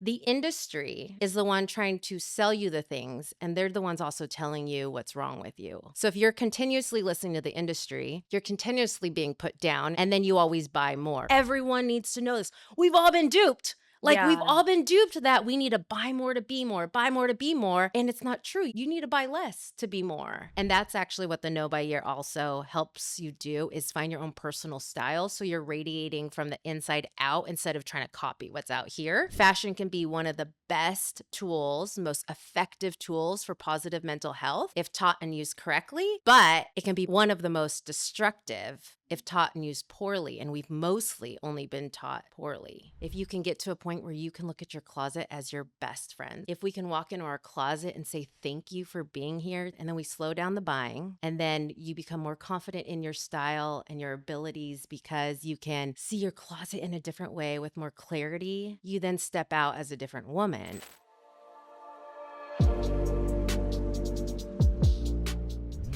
The industry is the one trying to sell you the things, and they're the ones also telling you what's wrong with you. So if you're continuously listening to the industry, you're continuously being put down, and then you always buy more. Everyone needs to know this. We've all been duped. Like, we've Yeah. all been duped that we need to buy more to be more, buy more to be more. And it's not true. You need to buy less to be more. And that's actually what the No Buy Year also helps you do, is find your own personal style. So you're radiating from the inside out instead of trying to copy what's out here. Fashion can be one of the best tools, most effective tools for positive mental health if taught and used correctly, but it can be one of the most destructive if taught and used poorly, and we've mostly only been taught poorly. If you can get to a point where you can look at your closet as your best friend, if we can walk into our closet and say thank you for being here, and then we slow down the buying, and then you become more confident in your style and your abilities because you can see your closet in a different way with more clarity, you then step out as a different woman.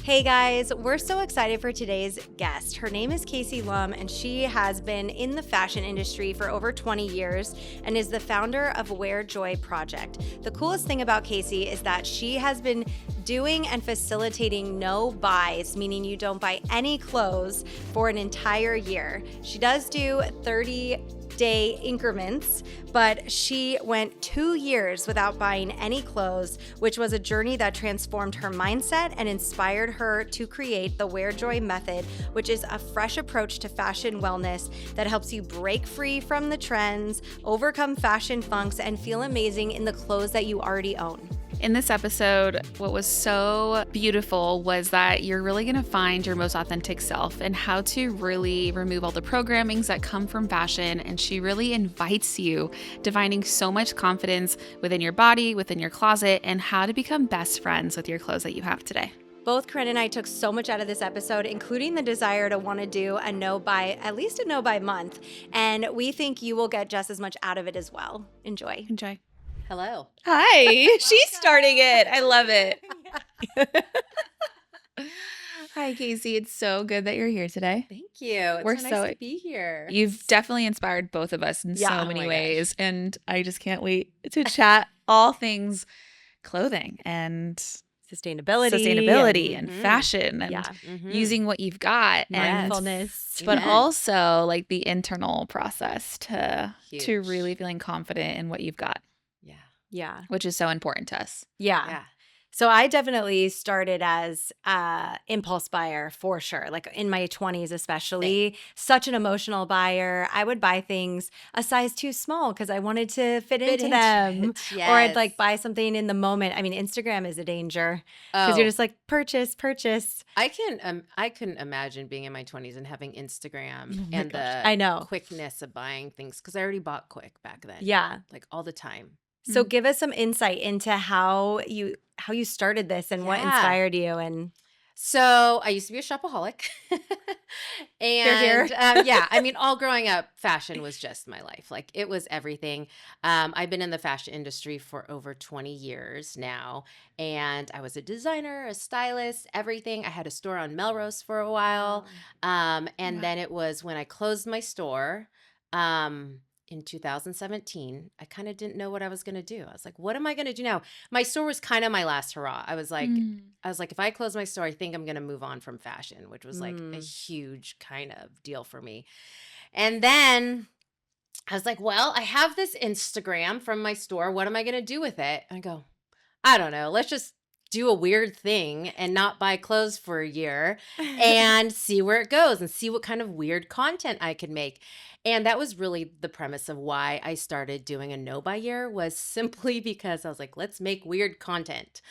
Hey guys, we're so excited for today's guest. Her name is Casey Lum, and she has been in the fashion industry for over 20 years and is the founder of Wear Joy Project. The coolest thing about Casey is that she has been doing and facilitating no buys, meaning you don't buy any clothes for an entire year. She does do 30-day increments, but she went 2 years without buying any clothes, which was a journey that transformed her mindset and inspired her to create the Wear Joy method, which is a fresh approach to fashion wellness that helps you break free from the trends, overcome fashion funks, and feel amazing in the clothes that you already own. In this episode, what was so beautiful was that you're really going to find your most authentic self and how to really remove all the programmings that come from fashion. And she really invites you to finding so much confidence within your body, within your closet, and how to become best friends with your clothes that you have today. Both Karenna and I took so much out of this episode, including the desire to want to do a no buy, at least a no buy month. And we think you will get just as much out of it as well. Enjoy. Enjoy. Hello. Hi, she's starting it. I love it. Hi, Casey. It's so good that you're here today. Thank you. It's We're so so- nice to be here. You've definitely inspired both of us in Yeah. so Oh many my ways. And I just can't wait to chat all things clothing and Sustainability and Mhm. fashion and yeah. using what you've got and Mindfulness. but Amen. also like the internal process to Huge. really feeling confident in what you've got, Yeah. Yeah. which is so important to us. Yeah. Yeah. So I definitely started as impulse buyer for sure, like in my 20s especially. Such an emotional buyer. I would buy things a size too small because I wanted to fit into them. it. Or I'd Yes. like buy something in the moment. I mean, Instagram is a danger because you're just like, purchase. I couldn't imagine being in my 20s and having Instagram Oh my and gosh. the I know. quickness of buying things, because I already bought quick back then. Yeah. Like all the time. So give us some insight into how you started this and what Yeah. inspired you. And So I used to be a shopaholic. Hear, And yeah, I mean, all growing up, fashion was just my life. Like, it was everything. I've been in the fashion industry for over 20 years now. And I was a designer, a stylist, everything. I had a store on Melrose for a while. And Wow. then it was when I closed my store in 2017, I kind of didn't know what I was going to do. I was like, what am I going to do now? My store was kind of my last hurrah. I was like, if I close my store, I think I'm going to move on from fashion, which was like a huge kind of deal for me. And then I was like, well, I have this Instagram from my store. What am I going to do with it? And I go, I don't know. Let's just do a weird thing and not buy clothes for a year and see where it goes and see what kind of weird content I could make. And that was really the premise of why I started doing a no buy year, was simply because I was like, let's make weird content.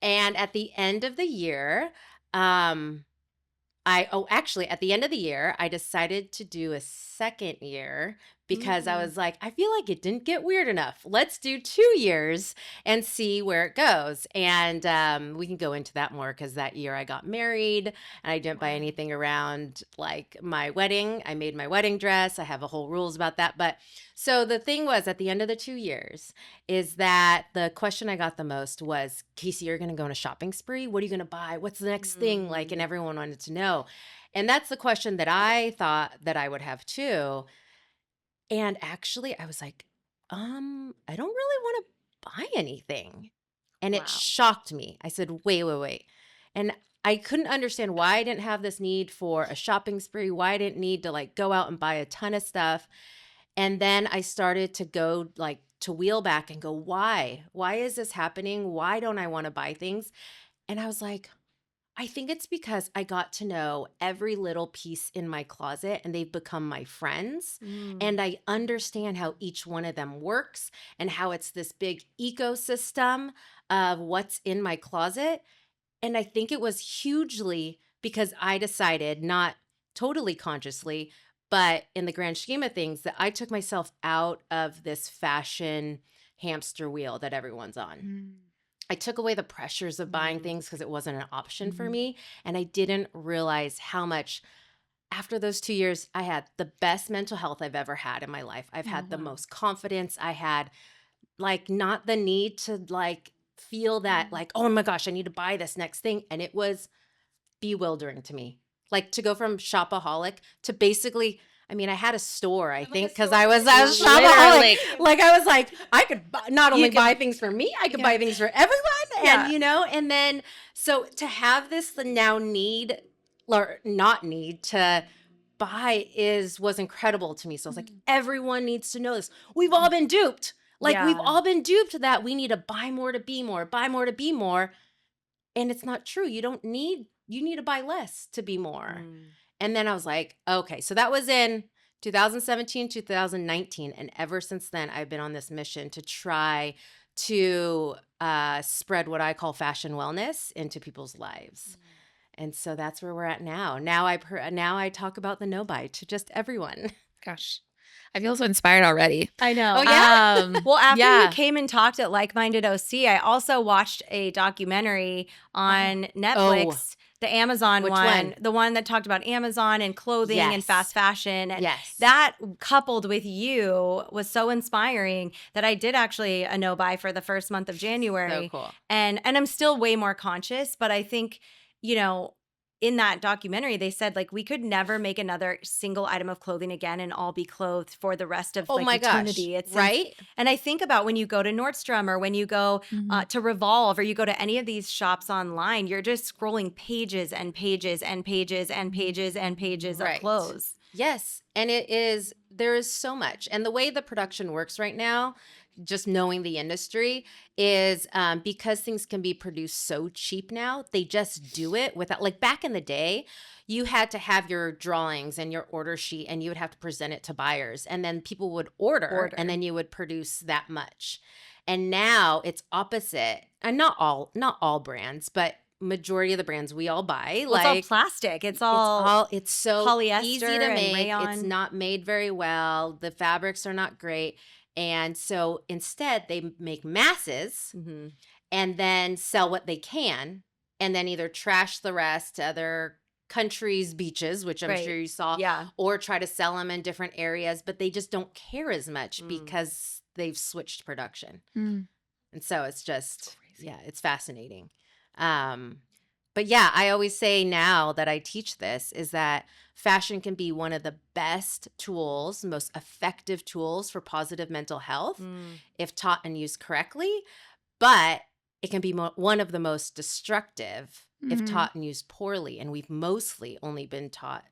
And at the end of the year, at the end of the year, I decided to do a second year because I was like, I feel like it didn't get weird enough. Let's do 2 years and see where it goes. And we can go into that more, because that year I got married and I didn't buy anything around like my wedding. I made my wedding dress. I have a whole rules about that. But so the thing was, at the end of the 2 years, is that the question I got the most was, Casey, you're going to go on a shopping spree? What are you going to buy? What's the next thing? Like, and everyone wanted to know. And that's the question that I thought that I would have too. And actually, I was like, I don't really want to buy anything. And Wow. it shocked me. I said, wait, wait, wait. And I couldn't understand why I didn't have this need for a shopping spree, why I didn't need to like go out and buy a ton of stuff. And then I started to go like to wheel back and go, why? Why is this happening? Why don't I want to buy things? And I was like, I think it's because I got to know every little piece in my closet and they've become my friends. And I understand how each one of them works and how it's this big ecosystem of what's in my closet. And I think it was hugely because I decided, not totally consciously, but in the grand scheme of things, that I took myself out of this fashion hamster wheel that everyone's on. I took away the pressures of buying things because it wasn't an option for me. And I didn't realize how much, after those 2 years, I had the best mental health I've ever had in my life. I've had the most confidence. I had like not the need to like feel that like, oh my gosh, I need to buy this next thing. And it was bewildering to me. Like to go from shopaholic to basically, I mean, I had a store, I think, because I was shopaholic. Like I was like, I could not only buy things for me, I could buy things for everyone. And, you know, and then so to have this now need or not need to buy was incredible to me. So I was like, everyone needs to know this. We've all been duped. Like we've all been duped that we need to buy more to be more, buy more to be more. And it's not true. You need to buy less to be more. And then I was like, okay, so that was in 2017, 2019. And ever since then, I've been on this mission to try to spread what I call fashion wellness into people's lives. And so that's where we're at now. Now I talk about the no buy to just everyone. Gosh, I feel so inspired already. I know. Oh, yeah? Well, after you came and talked at Like Minded OC, I also watched a documentary on Netflix, the Amazon one, the one that talked about Amazon and clothing and fast fashion. And that coupled with you was so inspiring that I did actually a no buy for the first month of January. So cool. And I'm still way more conscious, but I think, you know, in that documentary, they said like we could never make another single item of clothing again and all be clothed for the rest of eternity. It's right. And I think about when you go to Nordstrom or when you go to Revolve or you go to any of these shops online, you're just scrolling pages and pages and pages and pages and pages of clothes. Yes. And there is so much. And the way the production works right now, just knowing the industry, is because things can be produced so cheap now, they just do it without, like back in the day, you had to have your drawings and your order sheet and you would have to present it to buyers and then people would order. And then you would produce that much. And now it's opposite. And not all brands, but majority of the brands we all buy. Well, it's all plastic. It's so polyester easy to make. Rayon. It's not made very well. The fabrics are not great. And so instead they make masses and then sell what they can and then either trash the rest to other countries' beaches, which I'm sure you saw, or try to sell them in different areas, but they just don't care as much because they've switched production. And so it's just, it's fascinating. But yeah, I always say now that I teach this is that fashion can be one of the best tools, most effective tools for positive mental health if taught and used correctly. But it can be one of the most destructive if taught and used poorly. And we've mostly only been taught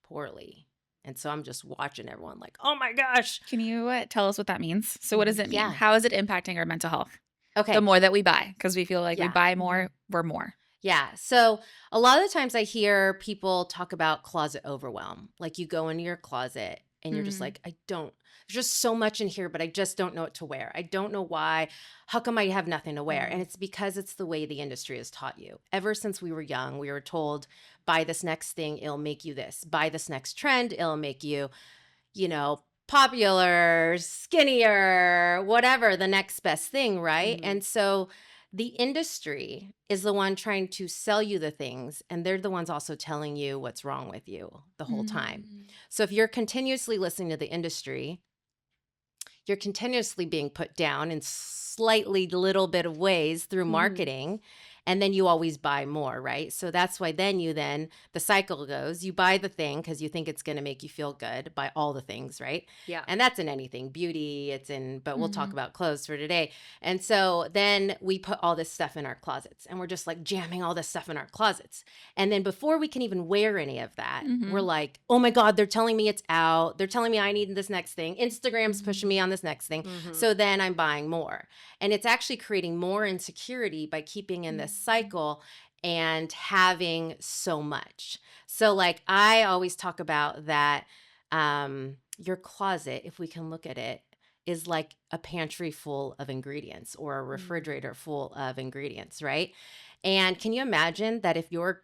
poorly. And so I'm just watching everyone like, oh my gosh. Can you tell us what that means? So what does it mean? Yeah. How is it impacting our mental health? Okay. The more that we buy, because we feel like we buy more, we're more. Yeah. So a lot of the times I hear people talk about closet overwhelm. Like you go into your closet and you're just like, there's just so much in here, but I just don't know what to wear. I don't know why. How come I have nothing to wear? And it's because it's the way the industry has taught you. Ever since we were young, we were told, buy this next thing, it'll make you this. Buy this next trend, it'll make you, popular, skinnier, whatever, the next best thing, right? And so the industry is the one trying to sell you the things, and they're the ones also telling you what's wrong with you the whole time. So if you're continuously listening to the industry, you're continuously being put down in slightly little bit of ways through marketing, And then you always buy more, right? So that's why then the cycle goes, you buy the thing because you think it's going to make you feel good, buy all the things, right? Yeah. And that's in anything, beauty, but we'll talk Mhm. about clothes for today. And so then we put all this stuff in our closets and we're just like jamming all this stuff in our closets. And then before we can even wear any of that, we're Mhm. like, oh my God, they're telling me it's out. They're telling me I need this next thing. Instagram's pushing me on this next thing. Mhm. So then I'm buying more. And it's actually creating more insecurity by keeping in this cycle and having so much. So like I always talk about that your closet, if we can look at it, is like a pantry full of ingredients or a refrigerator full of ingredients, right? And can you imagine that if your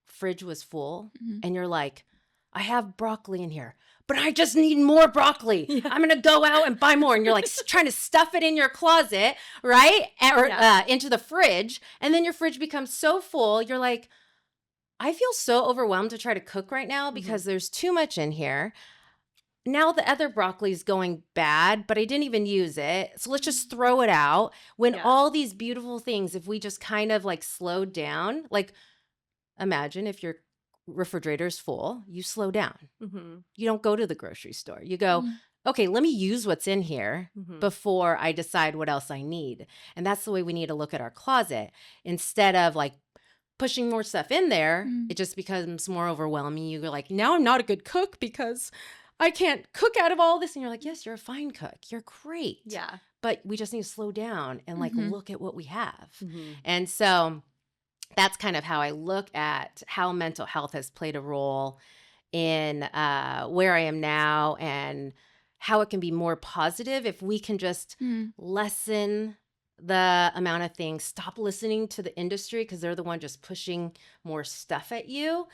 fridge was full Mhm. and you're like, I have broccoli in here, but I just need more broccoli. Yeah. I'm going to go out and buy more. And you're like trying to stuff it in your closet, right? Or into the fridge. And then your fridge becomes so full. You're like, I feel so overwhelmed to try to cook right now because there's too much in here. Now the other broccoli is going bad, but I didn't even use it. So let's just throw it out. When all these beautiful things, if we just kind of like slowed down, like imagine if your refrigerator's full, you slow down. Mhm. You don't go to the grocery store. You go, okay, let me use what's in here before I decide what else I need. And that's the way we need to look at our closet. Instead of like pushing more stuff in there, it just becomes more overwhelming. You're like, now I'm not a good cook because I can't cook out of all this. And you're like, yes, you're a fine cook. You're great. Yeah. But we just need to slow down and like look at what we have. Mhm. And so that's kind of how I look at how mental health has played a role in where I am now and how it can be more positive if we can just lessen the amount of things, stop listening to the industry because they're the one just pushing more stuff at you,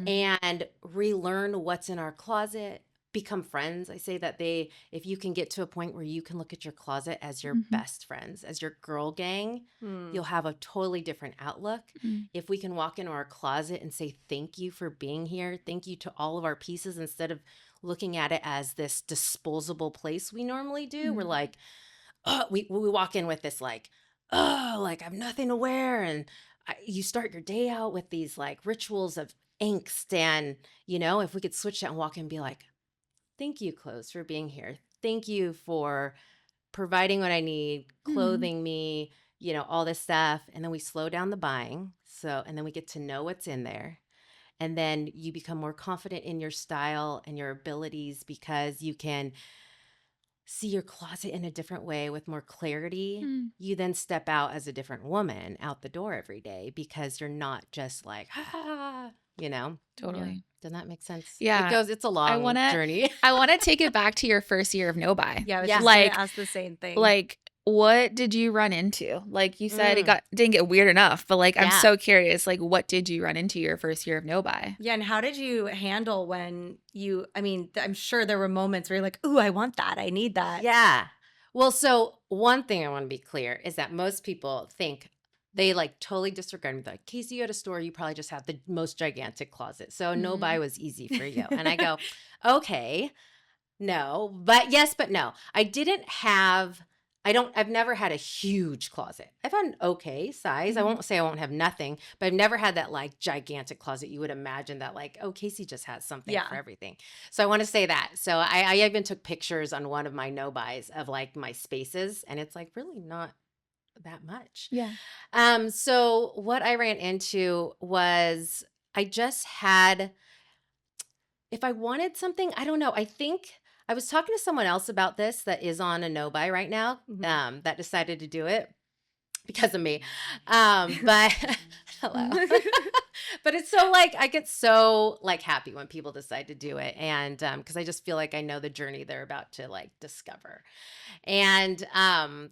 and relearn what's in our closet, become friends. I say that if you can get to a point where you can look at your closet as your best friends, as your girl gang, you'll have a totally different outlook. If we can walk into our closet and say, thank you for being here. Thank you to all of our pieces instead of looking at it as this disposable place we normally do. We're like, oh, we walk in with this like, oh, like I have nothing to wear. And you start your day out with these like rituals of angst. And, if we could switch that and walk in and be like, thank you, clothes, for being here. Thank you for providing what I need, clothing me, all this stuff. And then we slow down the buying. And then we get to know what's in there. And then you become more confident in your style and your abilities because you can see your closet in a different way with more clarity. You then step out as a different woman out the door every day because you're not just like, Totally. Yeah. Doesn't that make sense? Yeah. It's a long journey. I want to take it back to your first year of no buy. Yeah, I was Yeah. just Like- gonna ask the same thing. Like, what did you run into? Like you said, it didn't get weird enough, but like, I'm Yeah. so curious, like, what did you run into your first year of no buy? yeah, and how did you handle when I'm sure there were moments where you're like, ooh, I want that. I need that. Yeah. Well, so one thing I want to be clear is that most people think they like totally disregard me. They're like, Casey, you at a store, you probably just have the most gigantic closet. So no buy was easy for you. And I go, okay, no, but yes, but no. I've never had a huge closet. I've had an okay size. I won't say I won't have nothing, but I've never had that like gigantic closet. You would imagine that like, oh, Casey just has something for everything. So I want to say that. So I even took pictures on one of my no buys of like my spaces, and it's like really not that much. Yeah. So what I ran into was I just had, if I wanted something, I don't know. I think I was talking to someone else about this that is on a no buy right now, that decided to do it because of me. But hello. But it's so like, I get so like happy when people decide to do it. And because I just feel like I know the journey they're about to like discover. And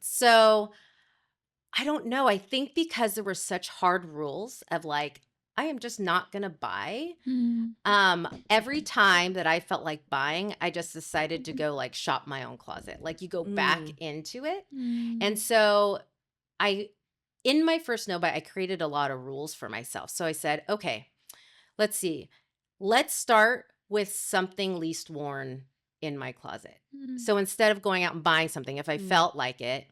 so I don't know. I think because there were such hard rules of like, I am just not going to buy. Every time that I felt like buying, I just decided to go like shop my own closet. Like you go back into it. And so in my first no buy, I created a lot of rules for myself. So I said, okay, let's see. Let's start with something least worn in my closet. So instead of going out and buying something, if I felt like it,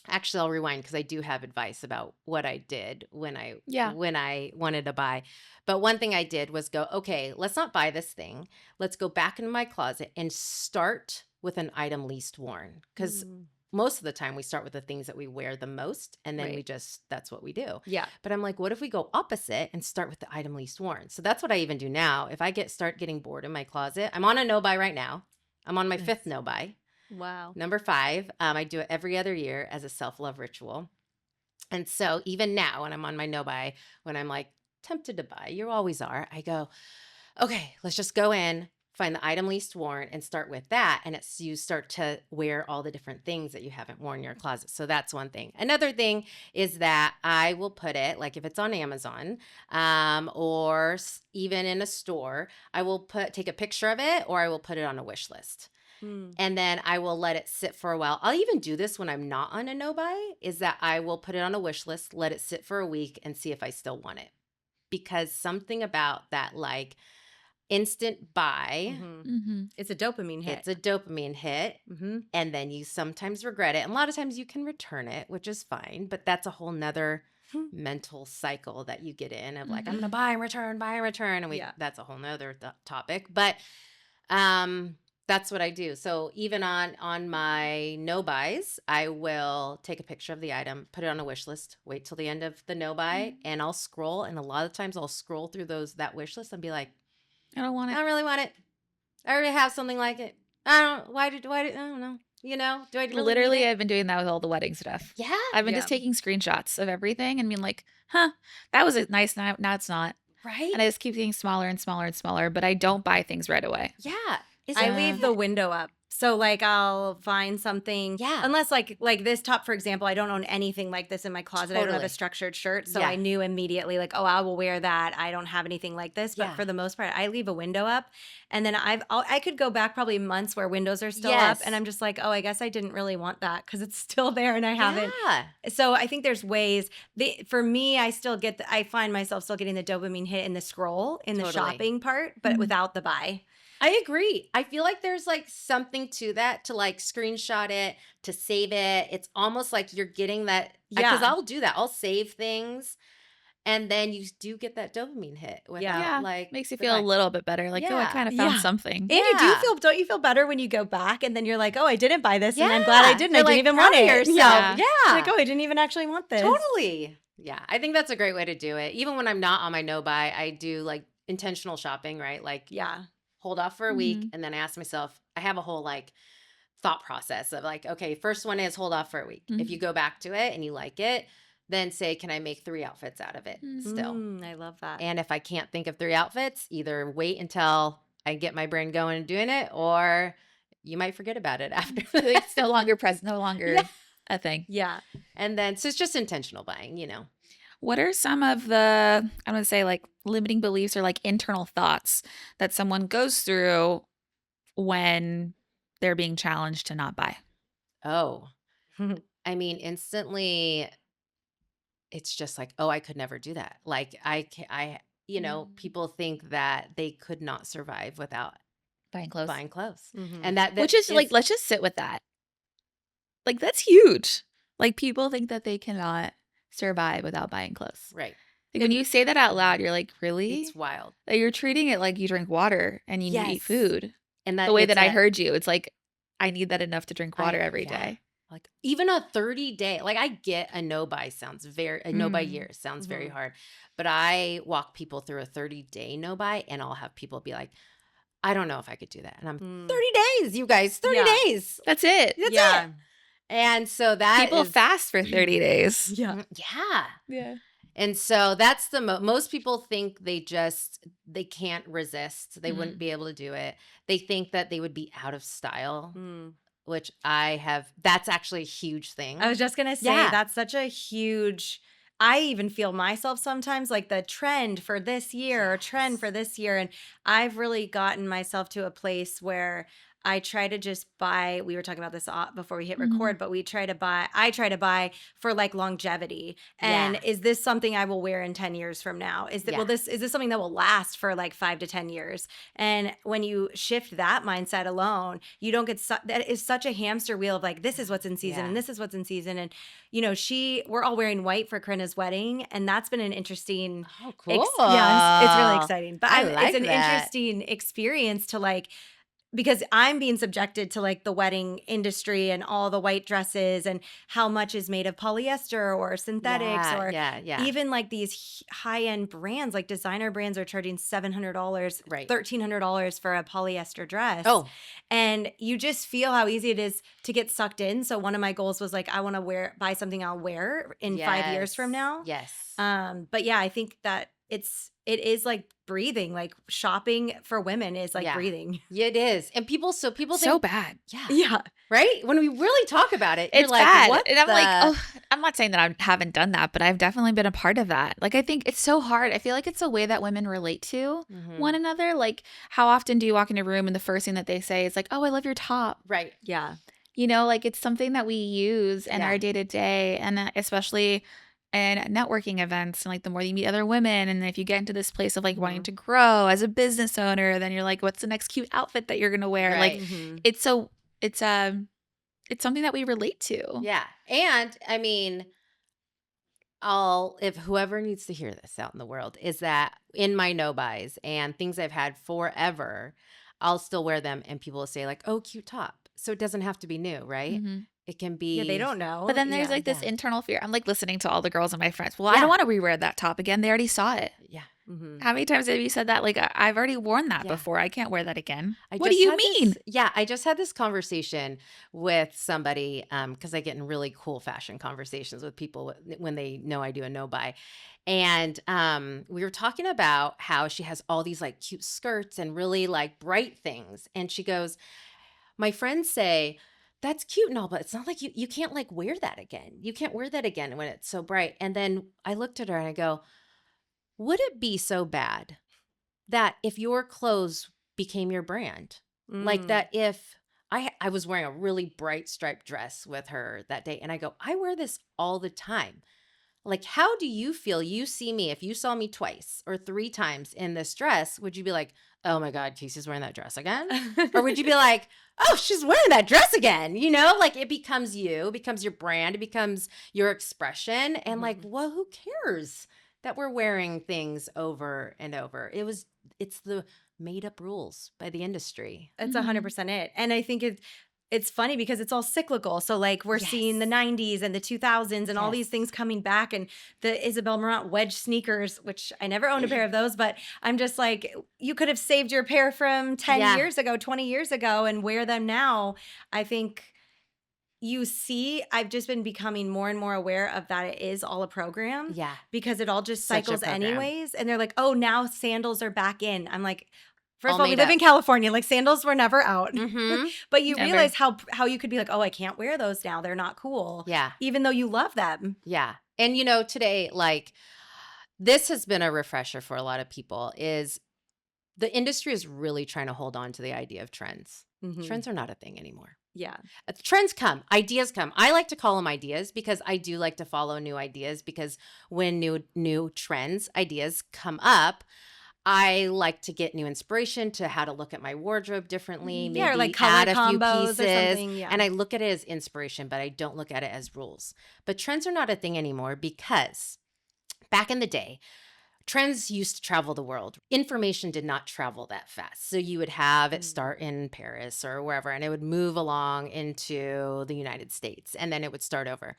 Actually, I'll rewind because I do have advice about what I did when Yeah. I wanted to buy. But one thing I did was go, okay, let's not buy this thing. Let's go back into my closet and start with an item least worn. Because most of the time we start with the things that we wear the most, and then Right. that's what we do. Yeah. But I'm like, what if we go opposite and start with the item least worn? So that's what I even do now. If I start getting bored in my closet, I'm on a no buy right now. I'm on my Nice. 5th no buy. Wow. Number 5, I do it every other year as a self-love ritual. And so even now when I'm on my no buy, when I'm like tempted to buy, you always are, I go, okay, let's just go in, find the item least worn and start with that. And you start to wear all the different things that you haven't worn in your closet. So that's one thing. Another thing is that I will put it, like if it's on Amazon or even in a store, I will take a picture of it, or I will put it on a wish list. And then I will let it sit for a while. I'll even do this when I'm not on a no buy, is that I will put it on a wish list, let it sit for a week and see if I still want it. Because something about that like instant buy, It's a dopamine hit. it's a dopamine hit. And then you sometimes regret it. And a lot of times you can return it, which is fine. But that's a whole nother mental cycle that you get in of like, I'm going to buy and return. And that's a whole nother topic. But that's what I do. So even on my no buys, I will take a picture of the item, put it on a wish list, wait till the end of the no buy, and I'll scroll. And a lot of times I'll scroll through that wish list and be like, I don't want I it. don't really want it. I already have something like it. I don't. Why did? I don't know. You know? Do I really Literally, need it? I've been doing that with all the wedding stuff. Yeah. I've been just taking screenshots of everything and being like, huh, that was nice. Now it's not. Right. And I just keep getting smaller and smaller and smaller, but I don't buy things right away. Yeah. I leave the window up. So like I'll find something. Yeah. Unless like this top, for example, I don't own anything like this in my closet. I don't have Totally. a structured shirt. So Yeah. I knew immediately like, oh, I will wear that. I don't have anything like this. But Yeah. for the most part, I leave a window up. And then I could go back probably months where windows are still Yes. up. And I'm just like, oh, I guess I didn't really want that because it's still there and I haven't. Yeah. So I think there's ways. For me, I still I find myself still getting the dopamine hit in the scroll, in the Totally. shopping part, but without the buy. I agree. I feel like there's like something to that, to like screenshot it, to save it. It's almost like you're getting that. Because I'll do that. I'll save things. And then you do get that dopamine hit without like. Makes you the feel a buy. little bit better. Like, oh, I kind of found something. And you don't you feel better when you go back and then you're like, oh, I didn't buy this and I'm Yeah. glad I didn't. You're, I didn't like, even proud want of it. yourself. Yeah. Yeah. Like, oh, I didn't even actually want this. Totally. Yeah. I think that's a great way to do it. Even when I'm not on my no buy, I do like intentional shopping, right? Like Yeah. hold off for a week. And then I ask myself, I have a whole like thought process of like, okay, first one is hold off for a week. If you go back to it and you like it, then say, can I make 3 outfits out of it still? I love that. And if I can't think of 3 outfits, either wait until I get my brain going and doing it, or you might forget about it after. It's no longer present, no longer a thing. Yeah. And then, so it's just intentional buying, you know. What are some of the, I'm going to say like limiting beliefs or like internal thoughts that someone goes through when they're being challenged to not buy? Oh, I mean, instantly it's just like, oh, I could never do that. Like people think that they could not survive without Buying clothes. buying clothes. Mhm. And that Which is like, let's just sit with that. Like, that's huge. Like, people think that they cannot survive without buying clothes. right. Like, when you say that out loud, you're like, really? It's wild. Like, you're treating it like you drink water and you eat Yes. food. And that The way it's that I heard you, it's like, I need that enough to drink water every yeah. day. Like even a 30-day, like I get a no buy sounds no buy year sounds very hard, but I walk people through a 30-day no buy and I'll have people be like, I don't know if I could do that. And I'm 30 days, you guys, 30 days. That's it. That's Yeah. it. And so that People is- fast for 30 days. Yeah. Yeah. Yeah. And so that's the most people think they can't resist. They wouldn't be able to do it. They think that they would be out of style, which that's actually a huge thing. I was just going to say, that's such a huge, I even feel myself sometimes like the trend for this year or trend for this year. And I've really gotten myself to a place where I try to just buy, we were talking about this before we hit Mhm. record, but I try to buy for like longevity. And Yeah. is this something I will wear in 10 years from now? Yeah. Is this something that will last for like 5 to 10 years? And when you shift that mindset alone, you don't get, that is such a hamster wheel of like, this is what's in season Yeah. and this is what's in season. And, you know, we're all wearing white for Karenna's wedding. And that's been an interesting, Oh, cool. yes, it's really exciting. But I it's like an that. interesting experience to like, because I'm being subjected to like the wedding industry and all the white dresses and how much is made of polyester or synthetics, Yeah, or yeah, yeah. even like these high-end brands, like designer brands are charging $700, Right. $1,300 for a polyester dress. Oh, And you just feel how easy it is to get sucked in. So one of my goals was like, I want to buy something I'll wear in 5 years from now. Yes. But yeah, I think that it is like breathing, like shopping for women is like Yeah. breathing. Yeah, it is. And people So think, bad. yeah, Yeah. right? When we really talk about it, you're It's like, bad. what And I'm like, the- oh, I'm not saying that I haven't done that, but I've definitely been a part of that. Like, I think it's so hard. I feel like it's a way that women relate to Mhm. one another. Like, how often do you walk in a room and the first thing that they say is like, oh, I love your top? Right. Yeah. You know, like it's something that we use in Yeah. our day to day. And especially in networking events, and like the more you meet other women, and if you get into this place of like wanting Mhm. to grow as a business owner, then you're like, what's the next cute outfit that you're going to wear? Right. Like, Mhm. it's it's something that we relate to. Yeah. And I mean, if whoever needs to hear this out in the world is that in my no buys and things I've had forever, I'll still wear them and people will say like, "Oh, cute top." So it doesn't have to be new, right? Mhm. It can be Yeah, they don't know. But then there's Yeah. like this yeah. internal fear. I'm like listening to all the girls and my friends. Well, I Yeah. don't want to rewear that top again. They already saw it. Yeah. Mhm. How many times have you said that? Like, I've already worn that Yeah. before. I can't wear that again. I What do just you had mean? I just had this conversation with somebody because I get in really cool fashion conversations with people when they know I do a no buy. And we were talking about how she has all these like cute skirts and really like bright things. And she goes, my friends say, that's cute and all, but it's not like you can't like wear that again. You can't wear that again when it's so bright. And then I looked at her and I go, would it be so bad that if your clothes became your brand, like Mm. that if I was wearing a really bright striped dress with her that day and I go, I wear this all the time. Like, how do you feel? You see me, if you saw me twice or 3 times in this dress, would you be like, oh my God, Casey's wearing that dress again? Or would you be like, oh, she's wearing that dress again? You know, like it becomes you, it becomes your brand, it becomes your expression. And like, well, who cares that we're wearing things over and over? It's the made up rules by the industry. That's Mhm. 100% it. And I think it's funny because it's all cyclical. So like we're seeing the Yes. 90s and the 2000s and all these Yes. things coming back, and the Isabel Marant wedge sneakers, which I never owned a pair of those, but I'm just like, you could have saved your pair from 10 Yeah. years ago, 20 years ago and wear them now. I think I've just been becoming more and more aware of that it is all a program. Yeah. Because it all just Such a cycles program. anyways. And they're like, oh, now sandals are back in. I'm like, first All of all, we made live up. in California. Like sandals were never out. Mm-hmm. But you Never. realize how you could be like, oh, I can't wear those now. They're not cool. Yeah. Even though you love them. Yeah. And you know, today, like this has been a refresher for a lot of people is the industry is really trying to hold on to the idea of trends. Mhm. Trends are not a thing anymore. Yeah. Trends come, ideas come. I like to call them ideas because I do like to follow new ideas because when new trends, ideas come up, I like to get new inspiration to how to look at my wardrobe differently, maybe Yeah, or like color add a few combos or pieces. something. Yeah. And I look at it as inspiration, but I don't look at it as rules. But trends are not a thing anymore because back in the day, trends used to travel the world. Information did not travel that fast. So you would have it start in Paris or wherever, and it would move along into the United States, and then it would start over.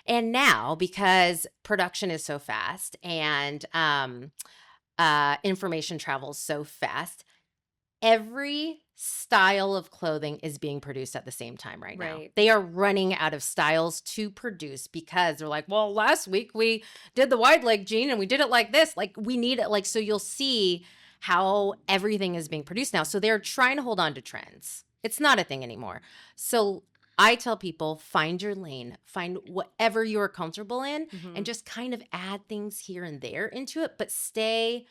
And now, because production is so fast and information travels so fast, every style of clothing is being produced at the same time right now. Right. They are running out of styles to produce because they're like, well, last week we did the wide leg jean and we did it like this. Like we need it. Like, so you'll see how everything is being produced now. So they're trying to hold on to trends. It's not a thing anymore. So I tell people, find your lane, find whatever you're comfortable in Mhm. and just kind of add things here and there into it, but stay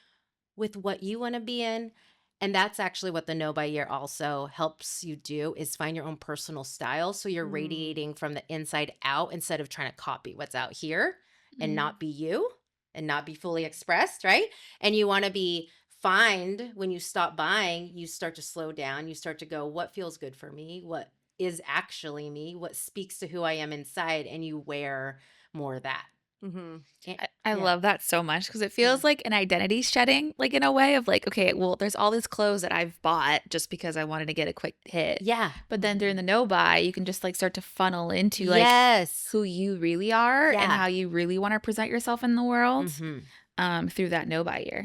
with what you want to be in And that's actually what the No by Year also helps you do, is find your own personal style. So you're radiating from the inside out instead of trying to copy what's out here and Mhm. not be you and not be fully expressed, right? And you want to be find when you stop buying, you start to slow down. You start to go, what feels good for me? What is actually me? What speaks to who I am inside? And you wear more of that. Mm-hmm. And- I yeah. love that so much because it Yeah. feels like an identity shedding, like in a way of like, okay, well, there's all these clothes that I've bought just because I wanted to get a quick hit. Yeah. But then during the no buy, you can just like start to funnel into like Yes. who you really are and Yeah. how you really want to present yourself in the world Mhm. through that no buy year.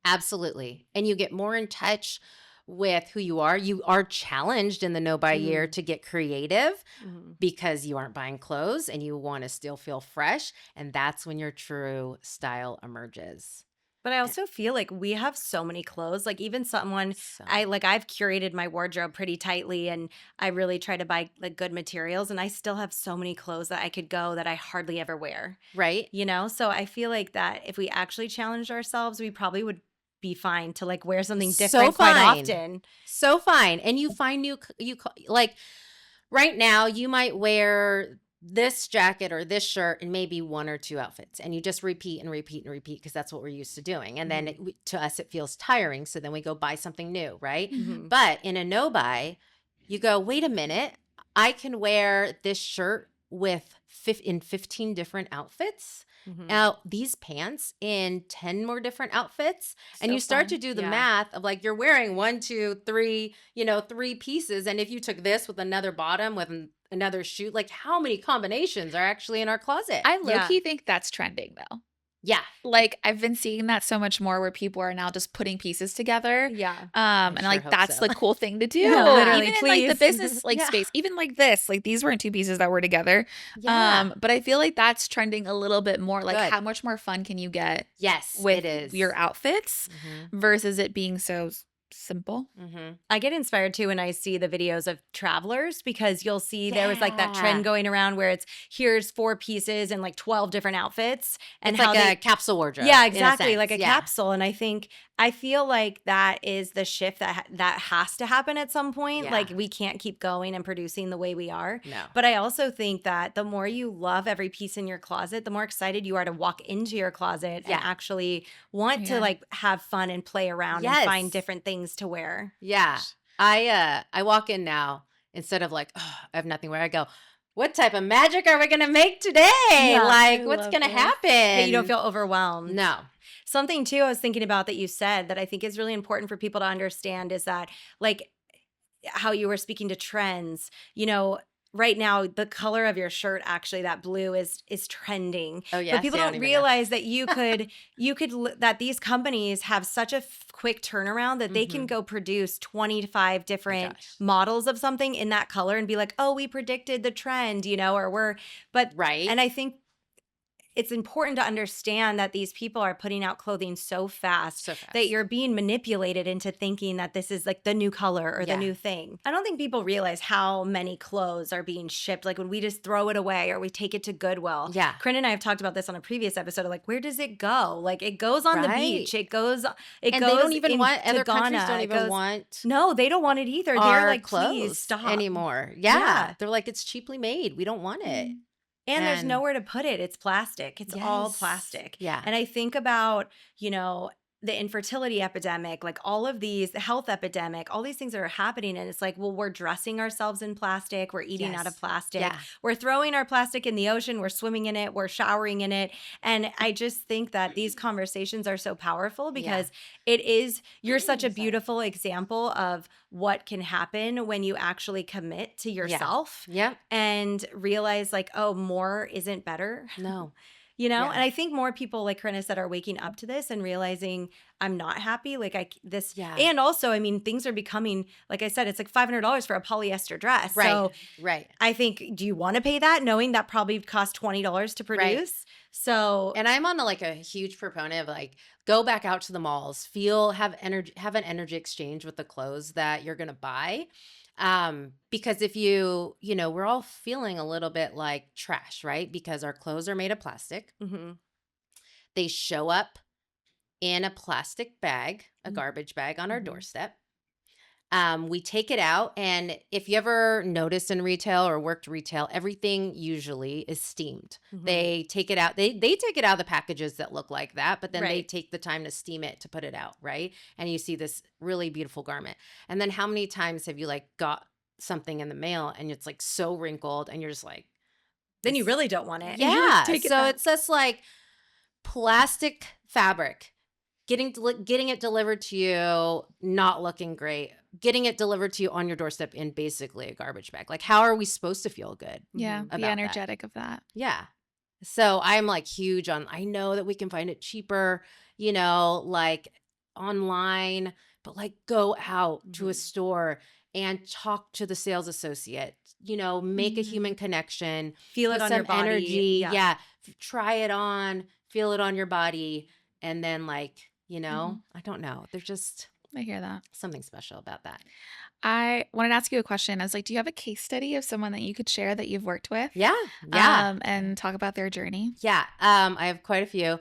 Absolutely. And you get more in touch with who you are. You are challenged in the No Buy Year to get creative because you aren't buying clothes and you want to still feel fresh. And that's when your true style emerges. But I also feel like we have so many clothes. Like even someone So, I've curated my wardrobe pretty tightly and I really try to buy like good materials and I still have so many clothes that I could go that I hardly ever wear. right? You know? So I feel like that if we actually challenged ourselves, we probably would be fine to like wear something So different quite fine. often. So fine. And you find like right now, you might wear this jacket or this shirt and maybe one or two outfits, and you just repeat and repeat and repeat because that's what we're used to doing. And then to us, it feels tiring. So then we go buy something new, right? Mhm. But in a no buy, you go, wait a minute, I can wear this shirt in 15 different outfits. Mhm. Now, these pants in 10 more different outfits. And So you start to fun. do the Yeah. math of like, you're wearing 1, 2, 3, 3 pieces. And if you took this with another bottom with another shoe, like how many combinations are actually in our closet? I low Yeah. key think that's trending though. Yeah. Like I've been seeing that so much more where people are now just putting pieces together. Yeah. And sure like hope that's so. the cool thing to do. Yeah, literally, Even in like the please. business like Yeah. space, even like this, like these weren't two pieces that were together. Yeah. But I feel like that's trending a little bit more. Like Good. how much more fun can you get Yes, with it is. your outfits versus it being so simple? I get inspired too when I see the videos of travelers because you'll see there was like that Yeah. trend going around where it's here's 4 pieces and like 12 different outfits and It's how like they a capsule wardrobe. yeah, in a exactly, like a sense. Yeah. capsule. And I feel like that is the shift that has to happen at some point. Yeah. Like we can't keep going and producing the way we are. No. But I also think that the more you love every piece in your closet, the more excited you are to walk into your closet Yeah. and actually want to Yeah. like have fun and play around and Yes. find different things to wear. Yeah. I walk in now instead of like, oh, I have nothing where I go, what type of magic are we going to make today? Yeah, like, I what's love going to this. happen? That you don't feel overwhelmed. No. Something too I was thinking about that you said that I think is really important for people to understand is that like how you were speaking to trends, right now the color of your shirt actually that blue is trending. Oh, yes. But people Yeah, I don't don't even know. realize that that these companies have such a quick turnaround that they can go produce 25 different gosh. models of something in that color and be like, "Oh, we predicted the trend," Right. and I think it's important to understand that these people are putting out clothing so fast, that you're being manipulated into thinking that this is like the new color or the Yeah. new thing. I don't think people realize how many clothes are being shipped. Like when we just throw it away or we take it to Goodwill. Yeah. Corinne and I have talked about this on a previous episode of like, where does it go? Like it goes on the Right. beach. It goes and goes they don't even want, to other countries Ghana. don't It even goes- want No, they don't want it either. They're our like, clothes please stop anymore. Yeah. Yeah. They're like, it's cheaply made. We don't want it. And there's And- nowhere to put it. It's plastic. It's all Yes. plastic. Yeah. And I think about, the infertility epidemic, like all of these, the health epidemic, all these things that are happening. And it's like, well, we're dressing ourselves in plastic. We're eating out of Yes. plastic. Yeah. We're throwing our plastic in the ocean. We're swimming in it. We're showering in it. And I just think that these conversations are so powerful because you're such a Sorry. beautiful example of what can happen when you actually commit to yourself Yep. and realize like, oh, more isn't better. No. And I think more people, like Karenna said, are waking up to this and realizing I'm not happy. Like Yeah. and also, I mean, things are becoming, like I said, it's like $500 for a polyester dress. Right. So Right. I think, do you want to pay that knowing that probably cost $20 to produce? So And I'm on a huge proponent of like, go back out to the malls, have an energy exchange with the clothes that you're going to buy. Because if we're all feeling a little bit like trash, right? Because our clothes are made of plastic. mhm. They show up in a plastic bag, a garbage bag on our Mhm. doorstep. We take it out, and if you ever noticed in retail or worked retail, everything usually is steamed. Mhm. They take it out. They take it out of the packages that look like that, but then they Right. take the time to steam it to put it out, right? And you see this really beautiful garment. And then how many times have you like got something in the mail and it's like so wrinkled and you're just like, Then you this, really don't want it. You're like, yeah. take it So back. it's just like plastic fabric getting it delivered to you not looking great, getting it delivered to you on your doorstep in basically a garbage bag. Like, how are we supposed to feel good Yeah, Mhm. the about that? energetic of that. Yeah. So I'm like huge on, I know that we can find it cheaper, like online, but like go out to a Mhm. store and talk to the sales associate, make a human Mhm. connection, Feel it put on your some body. energy. Yeah. Yeah. Try it on, feel it on your body. And then, like, Mhm. I don't know. There's just I hear that. something special about that. I wanted to ask you a question. I was like, do you have a case study of someone that you could share that you've worked with? Yeah. Yeah. And talk about their journey? Yeah, I have quite a few.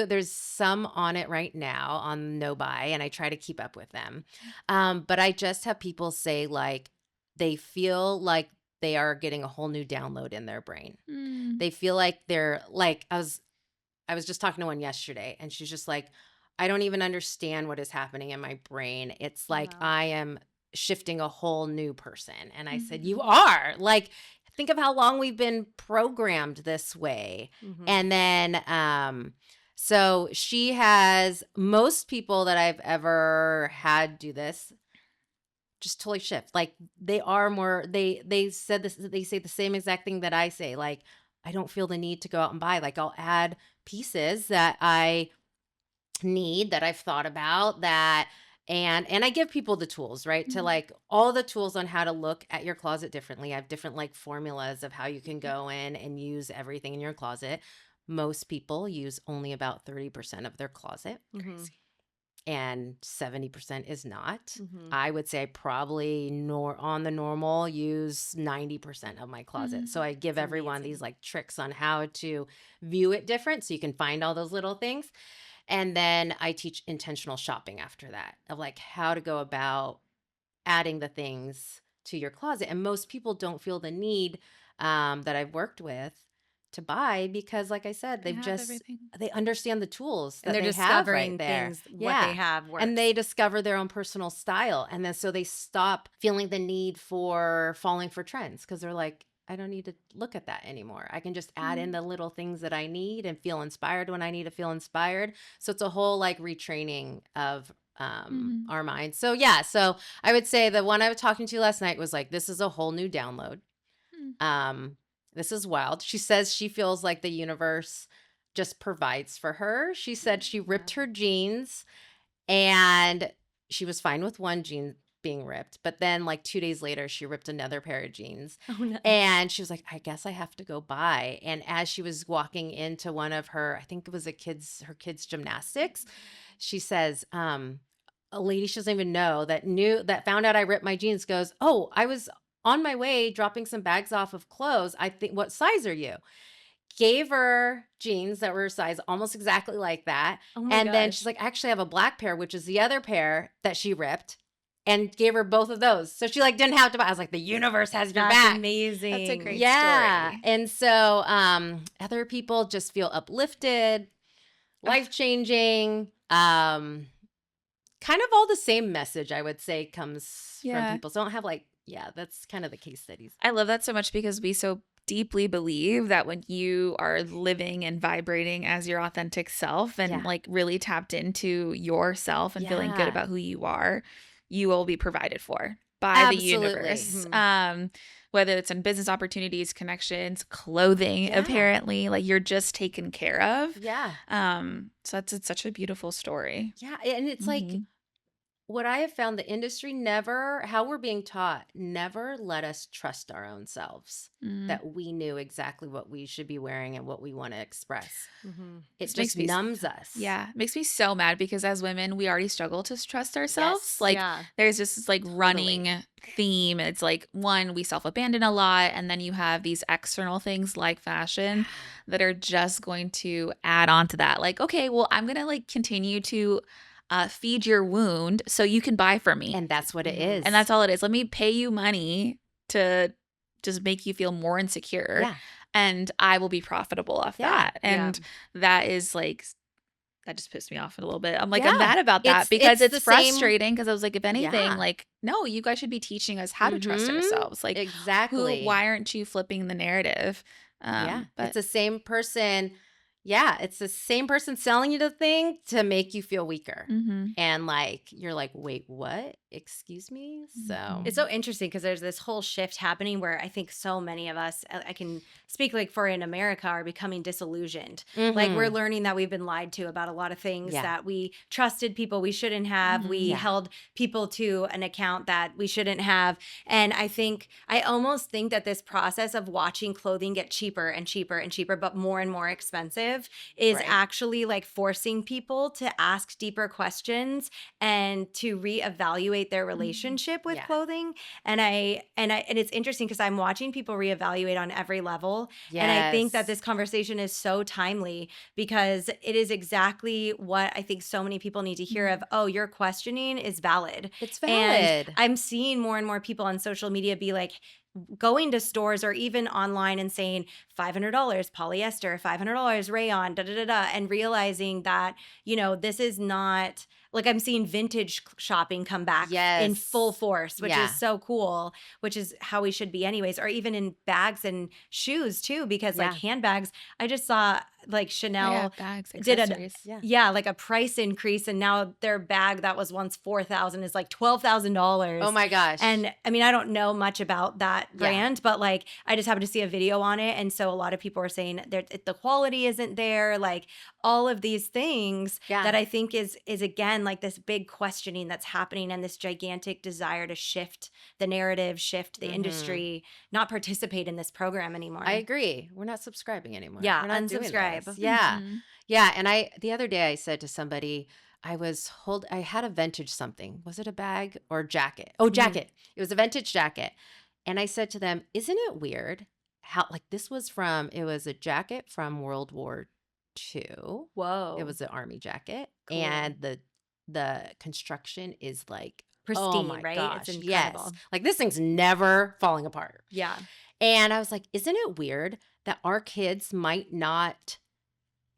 There's some on it right now on No Buy, and I try to keep up with them. But I just have people say like they feel like they are getting a whole new download in their brain. Mm. They feel like they're like I was just talking to one yesterday, and she's just like, I don't even understand what is happening in my brain. It's like Wow. I am shifting a whole new person. And I said, Mhm. you are. Like, think of how long we've been programmed this way. Mhm. And then, so she has most people that I've ever had do this just totally shift. Like they are more they said this they say the same exact thing that I say. Like I don't feel the need to go out and buy. Like I'll add pieces that I need that I've thought about and I give people the tools, right? To Mhm. like all the tools on how to look at your closet differently. I have different like formulas of how you can Mm-hmm. go in and use everything in your closet. Most people use only about 30% of their closet Mhm. and 70% is not. Mhm. I would say I probably on the normal use 90% of my closet. So Mhm. I give That's everyone amazing. these like tricks on how to view it different so you can find all those little things. And then I teach intentional shopping after that of like how to go about adding the things to your closet. And most people don't feel the need that I've worked with to buy because, like I said, They have everything. they understand the tools And that they're they have right discovering there. things, what they Yeah. have And works. they discover their own personal style. And then so they stop feeling the need for falling for trends because they're like, I don't need to look at that anymore. I can just add in Mhm. the little things that I need and feel inspired when I need to feel inspired. So it's a whole like retraining of Mhm. our minds. So yeah, so I would say the one I was talking to last night was like, this is a whole new download. Mm. Um, this is wild. She says she feels like the universe just provides for her. She said she ripped her jeans and she was fine with one jean being ripped, but then like 2 days later, she ripped another pair of jeans. Oh no. And she was like, I guess I have to go buy. And as she was walking into one of her, I think it was her kids' gymnastics, she says, a lady she doesn't even know that found out I ripped my jeans goes, oh, I was on my way dropping some bags off of clothes. I think, what size are you? Gave her jeans that were her size, almost exactly like that. Oh my And then gosh. she's like, I actually have a black pair, which is the other pair that she ripped, and gave her both of those. So she like didn't have to buy. I was like, the universe has your That's back. amazing. That's a great Yeah. story. And so other people just feel uplifted, life-changing. Kind of all the same message I would say comes from Yeah. people. So I don't have like, yeah, that's kind of the case studies. I love that so much because we so deeply believe that when you are living and vibrating as your authentic self and Yeah. like really tapped into yourself and feeling good Yeah. about who you are, you will be provided for by the Absolutely. universe. Mhm. Whether it's in business opportunities, connections, clothing, Yeah. apparently, like you're just taken care of. Yeah. So it's such a beautiful story. Yeah. And it's like, Mhm. what I have found, the industry never, how we're being taught, never let us trust our own selves, Mm. that we knew exactly what we should be wearing and what we want to express. It This just makes me numbs us. Yeah, it makes me so mad because as women, we already struggle to trust ourselves. Yes. Like, Yeah. there's just this like Totally. running theme. It's like, one, we self abandon a lot. And then you have these external things like fashion that are just going to add on to that. Like, okay, well, I'm going to like continue to feed your wound so you can buy from me. And that's what it Mhm. is. And that's all it is. Let me pay you money to just make you feel more insecure. Yeah. And I will be profitable off Yeah. that. And that is like, that just pissed me off a little bit. I'm like, Yeah. I'm mad about that It's because the it's same- frustrating because I was like, if anything, Yeah. like, no, you guys should be teaching us how to trust Mhm. ourselves. Like, Exactly. why aren't you flipping the narrative? Yeah. But It's the same person. Yeah. It's the same person selling you the thing to make you feel weaker. Mhm. And like, you're like, wait, what? Excuse me? So Mhm. It's so interesting because there's this whole shift happening where I think so many of us, I can speak like for in America, are becoming disillusioned. Like we're Mhm. learning that we've been lied to about a lot of things, Yeah. that we trusted people we shouldn't have. We Yeah. held people to an account that we shouldn't have. And I almost think that this process of watching clothing get cheaper and cheaper and cheaper, but more and more expensive, is Right. actually like forcing people to ask deeper questions and to reevaluate their relationship with Yeah. clothing. And it's interesting because I'm watching people reevaluate on every level. And I think that Yes. this conversation is so timely because it is exactly what I think so many people need to hear of, oh, your questioning is valid. It's And valid. I'm seeing more and more people on social media be like, going to stores or even online and saying $500 polyester, $500 rayon, da da da da, and realizing that, this is not like, I'm seeing vintage shopping come back in full Yes. force, which Yeah. is so cool, which is how we should be anyways, or even in bags and shoes too, because like Yeah. handbags, I just saw like Chanel Yeah, bags, did accessories. like a price increase, and now their bag that was once $4,000 is like $12,000. Oh my gosh. And I mean, I don't know much about that Yeah. brand, but like I just happened to see a video on it, and so a lot of people were saying that the quality isn't there, like all of these things Yeah. that I think is again like this big questioning that's happening, and this gigantic desire to shift the narrative, shift the Mhm. industry, not participate in this program anymore. I agree. We're not subscribing anymore. Yeah, We're not doing unsubscribe. this. Yeah. Mhm. Yeah. And the other day I said to somebody, I had a vintage something. Was it a bag or jacket? Oh, jacket. It was a vintage jacket. And I said to them, isn't it weird how, like, it was a jacket from World War II. Whoa. It was an army jacket. Cool. And the construction is like, Pristine, oh my right? gosh. It's Yes. incredible. Like, this thing's never falling apart. Yeah. And I was like, isn't it weird that our kids might not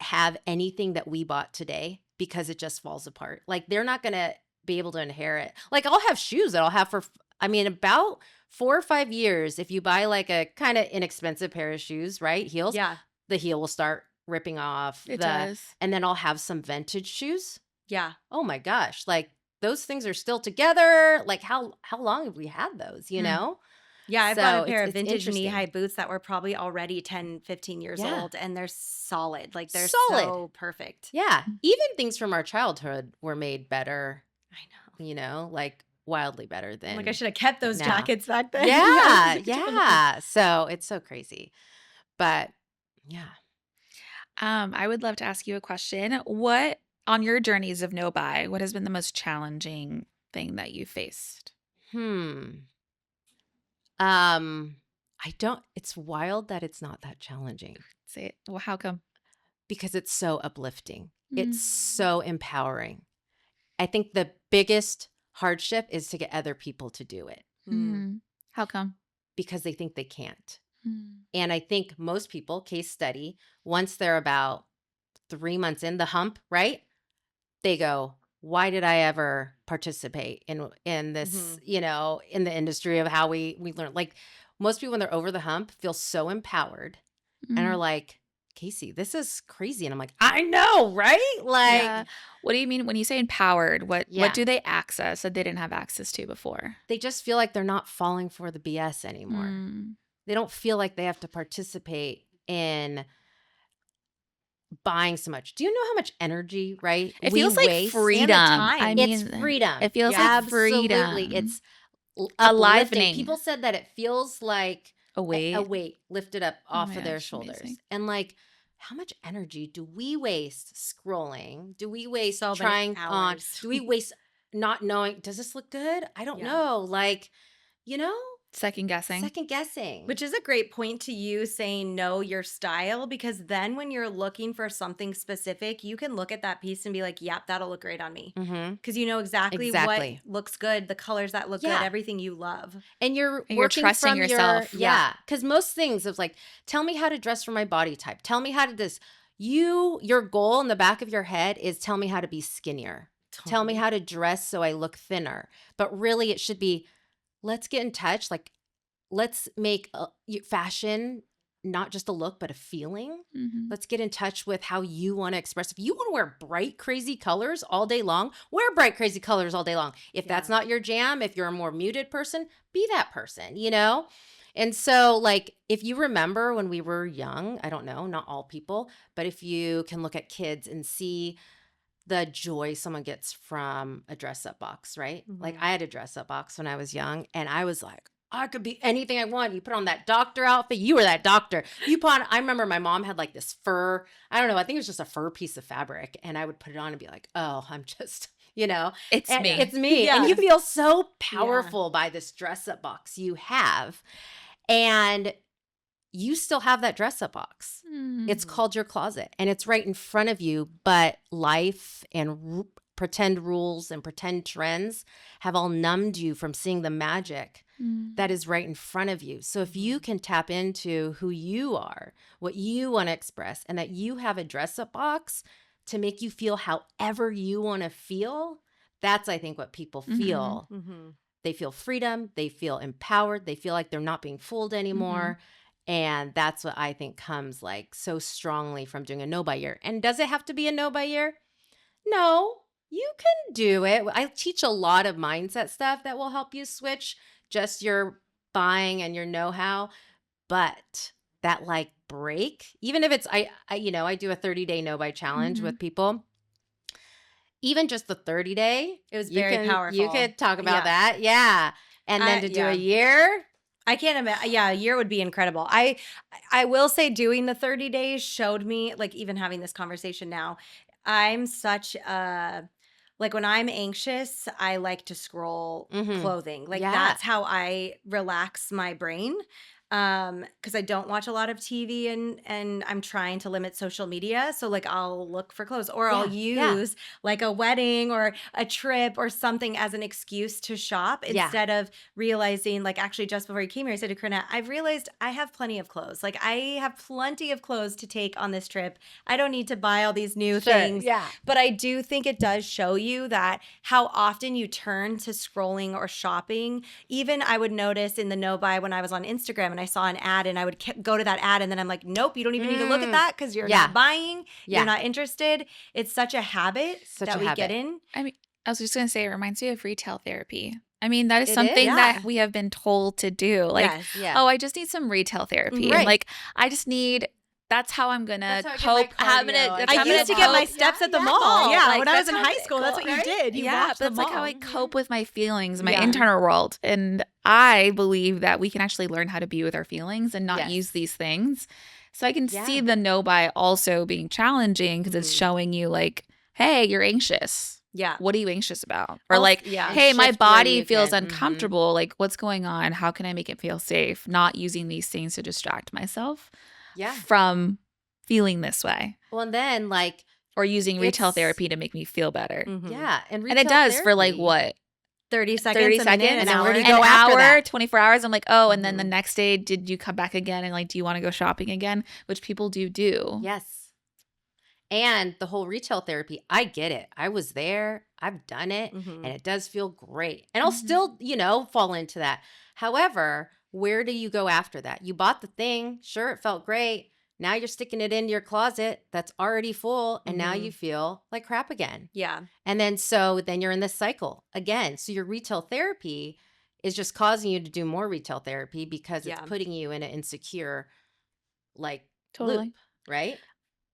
have anything that we bought today because it just falls apart? Like, they're not going to be able to inherit. Like, I'll have shoes that I'll have for, about 4 or 5 years. If you buy like a kind of inexpensive pair of shoes, right? Heels, Yeah. the heel will start ripping off. It does. And then I'll have some vintage shoes. Yeah. Oh my gosh. Like, those things are still together. Like, how long have we had those, you Hmm. know? Yeah, I've got So a pair of it's vintage interesting. knee-high boots that were probably already 10, 15 years Yeah. old, and they're solid. Like, they're Solid. so perfect. Yeah. Even things from our childhood were made better, I know. like wildly better than. Like, I should have kept those now. jackets back then. Yeah. Yeah. So it's so crazy. But yeah. I would love to ask you a question. What, on your journeys of no buy, what has been the most challenging thing that you faced? It's wild that it's not that challenging Say it. Well, how come? because it's so uplifting. Mm. It's so empowering. I think the biggest hardship is to get other people to do it How come? because they think they can't. And I think most people, case study, once they're about 3 months in the hump, right? They go, why did I ever participate in this, in the industry of how we learn? Like, most people when they're over the hump feel so empowered and are like, Casey, this is crazy. And I'm like, I know, right? Like, Yeah. What do you mean when you say empowered? What Yeah. do they access that they didn't have access to before? they just feel like they're not falling for the BS anymore. Mm. They don't feel like they have to participate in buying so much. Do you know how much energy, right? It we feels like waste? freedom. time. I It's mean, freedom. it feels like Absolutely. freedom. It's uplifting. Alivening. People said that it feels like A weight. a weight lifted up Oh off my of their gosh, shoulders. amazing. And like, how much energy do we waste scrolling? Do we waste So many trying on? hours. Do we waste not knowing, does this look good? I don't Yeah. know. Like, you know, Second guessing. second guessing. Which is a great point to you saying know your style, because then when you're looking for something specific, you can look at that piece and be like, yep, that'll look great on me. Mm-hmm. Because you know exactly Exactly. what looks good, the colors that look Yeah. good, everything you love. And you're And you're working trusting from yourself. Yeah. Because most things of like, tell me how to dress for my body type. Tell me how to this. Your goal in the back of your head is tell me how to be skinnier. Tell me how to dress so I look thinner. But really, it should be, let's get in touch. Like, let's make fashion not just a look, but a feeling. Mhm. Let's get in touch with how you want to express. If you want to wear bright, crazy colors all day long, wear bright, crazy colors all day long. If that's not your jam, if you're a more muted person, be that person, you know? And so, like, if you remember when we were young, I don't know, not all people, but if you can look at kids and see the joy someone gets from a dress up box, right? Like, I had a dress up box when I was young, and I was like, I could be anything I want. You put on that doctor outfit, you were that doctor. I remember my mom had like this fur, I don't know, I think it was just a fur piece of fabric, and I would put it on and be like, oh, I'm just, you know. It's And me. It's me. And you feel so powerful by this dress up box you have. And you still have that dress up box. It's called your closet, and it's right in front of you. But life and pretend rules and pretend trends have all numbed you from seeing the magic that is right in front of you. So if you can tap into who you are, what you want to express, and that you have a dress up box to make you feel however you want to feel, that's, I think, what people feel. They feel freedom. They feel empowered. They feel like they're not being fooled anymore. And that's what I think comes like so strongly from doing a no buy year. And does it have to be a no buy year? No, you can do it. I teach a lot of mindset stuff that will help you switch just your buying and your know-how. But that like break, even if it's, I do a 30-day no buy challenge with people. Even just the 30-day, it was very powerful. You could talk about that. Yeah. And then to do a year. I can't imagine. Yeah, a year would be incredible. I will say doing the 30 days showed me, like, even having this conversation now, I'm such a, like, when I'm anxious, I like to scroll clothing. Like, that's how I relax my brain. Because I don't watch a lot of TV and I'm trying to limit social media. So like I'll look for clothes, or I'll use like a wedding or a trip or something as an excuse to shop instead of realizing, like, actually just before you came here, I said to Karenna, I've realized I have plenty of clothes. Like, I have plenty of clothes to take on this trip. I don't need to buy all these new things. Yeah. But I do think it does show you that how often you turn to scrolling or shopping. Even I would notice in the no buy when I was on Instagram and I saw an ad and I would go to that ad and then I'm like, nope, you don't even need to look at that because you're not buying. You're not interested. It's such a habit get in. I mean, I was just going to say, it reminds me of retail therapy. I mean, that is something that we have been told to do. Like, oh, I just need some retail therapy. Right. And like, I just need, that's how I'm going to cope. I used to get my steps at the mall. Yeah, like, when I was in high school, that's what you did. You walked but the it's mall. like how I cope with my feelings, my internal world. And I believe that we can actually learn how to be with our feelings and not use these things. So I can see the no buy also being challenging because it's showing you like, hey, you're anxious. Yeah. What are you anxious about? Or like, yeah. hey, my Shift where body you feels can. uncomfortable. Like, what's going on? How can I make it feel safe? Not using these things to distract myself from feeling this way. Well, and then like, or using retail therapy to make me feel better. yeah. And it does for like therapy. what? 30 seconds, 30 a seconds, minute, and an then hour. where do you an go after hour, that? 24 hours. I'm like, oh, and then the next day, did you come back again? And like, do you want to go shopping again? Which people do. Yes. And the whole retail therapy, I get it. I was there. I've done it. And it does feel great. And I'll still, fall into that. However, where do you go after that? You bought the thing. Sure, it felt great. Now you're sticking it in your closet that's already full. And now you feel like crap again. Yeah. And then you're in this cycle again. So your retail therapy is just causing you to do more retail therapy because it's putting you in an insecure loop, right?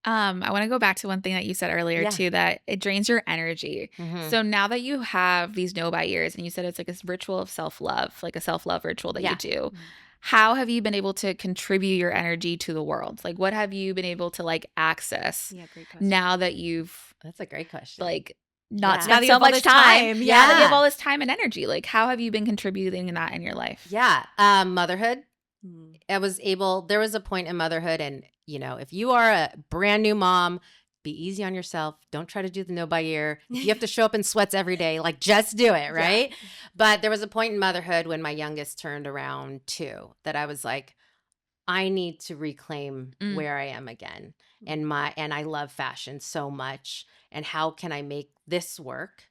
I want to go back to one thing that you said earlier Yeah. too, that it drains your energy. Mhm. So now that you have these no by years and you said it's like this ritual of self-love, like a self-love ritual that you Yeah. do, how have you been able to contribute your energy to the world? Like what have you been able to like access Yeah, great question. now that you've That's a great question. like not Yeah. Now spent that you so have all much this time? time, Yeah, that you have yeah. all this time and energy. Like how have you been contributing that in your life? Yeah. Motherhood. Mm. There was a point in motherhood, and if you are a brand new mom, be easy on yourself. Don't try to do the no by year. If you have to show up in sweats every day, like just do it, right? But there was a point in motherhood when my youngest turned around 2 that I was like, I need to reclaim where I am again. And I love fashion so much. And how can I make this work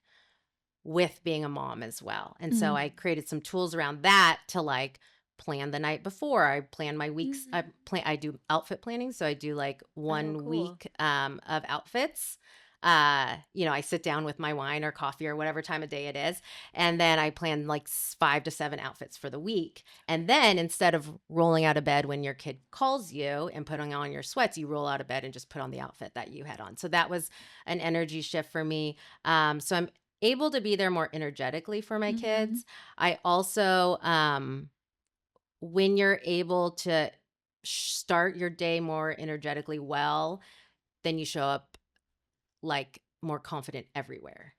with being a mom as well? And so I created some tools around that to like plan the night before. I plan my weeks. I do outfit planning. So I do like 1 cool. week of outfits. I sit down with my wine or coffee or whatever time of day it is. And then I plan like 5 to 7 outfits for the week. And then instead of rolling out of bed when your kid calls you and putting on your sweats, you roll out of bed and just put on the outfit that you had on. So that was an energy shift for me. So I'm able to be there more energetically for my kids. I also, when you're able to start your day more energetically well, then you show up like more confident everywhere,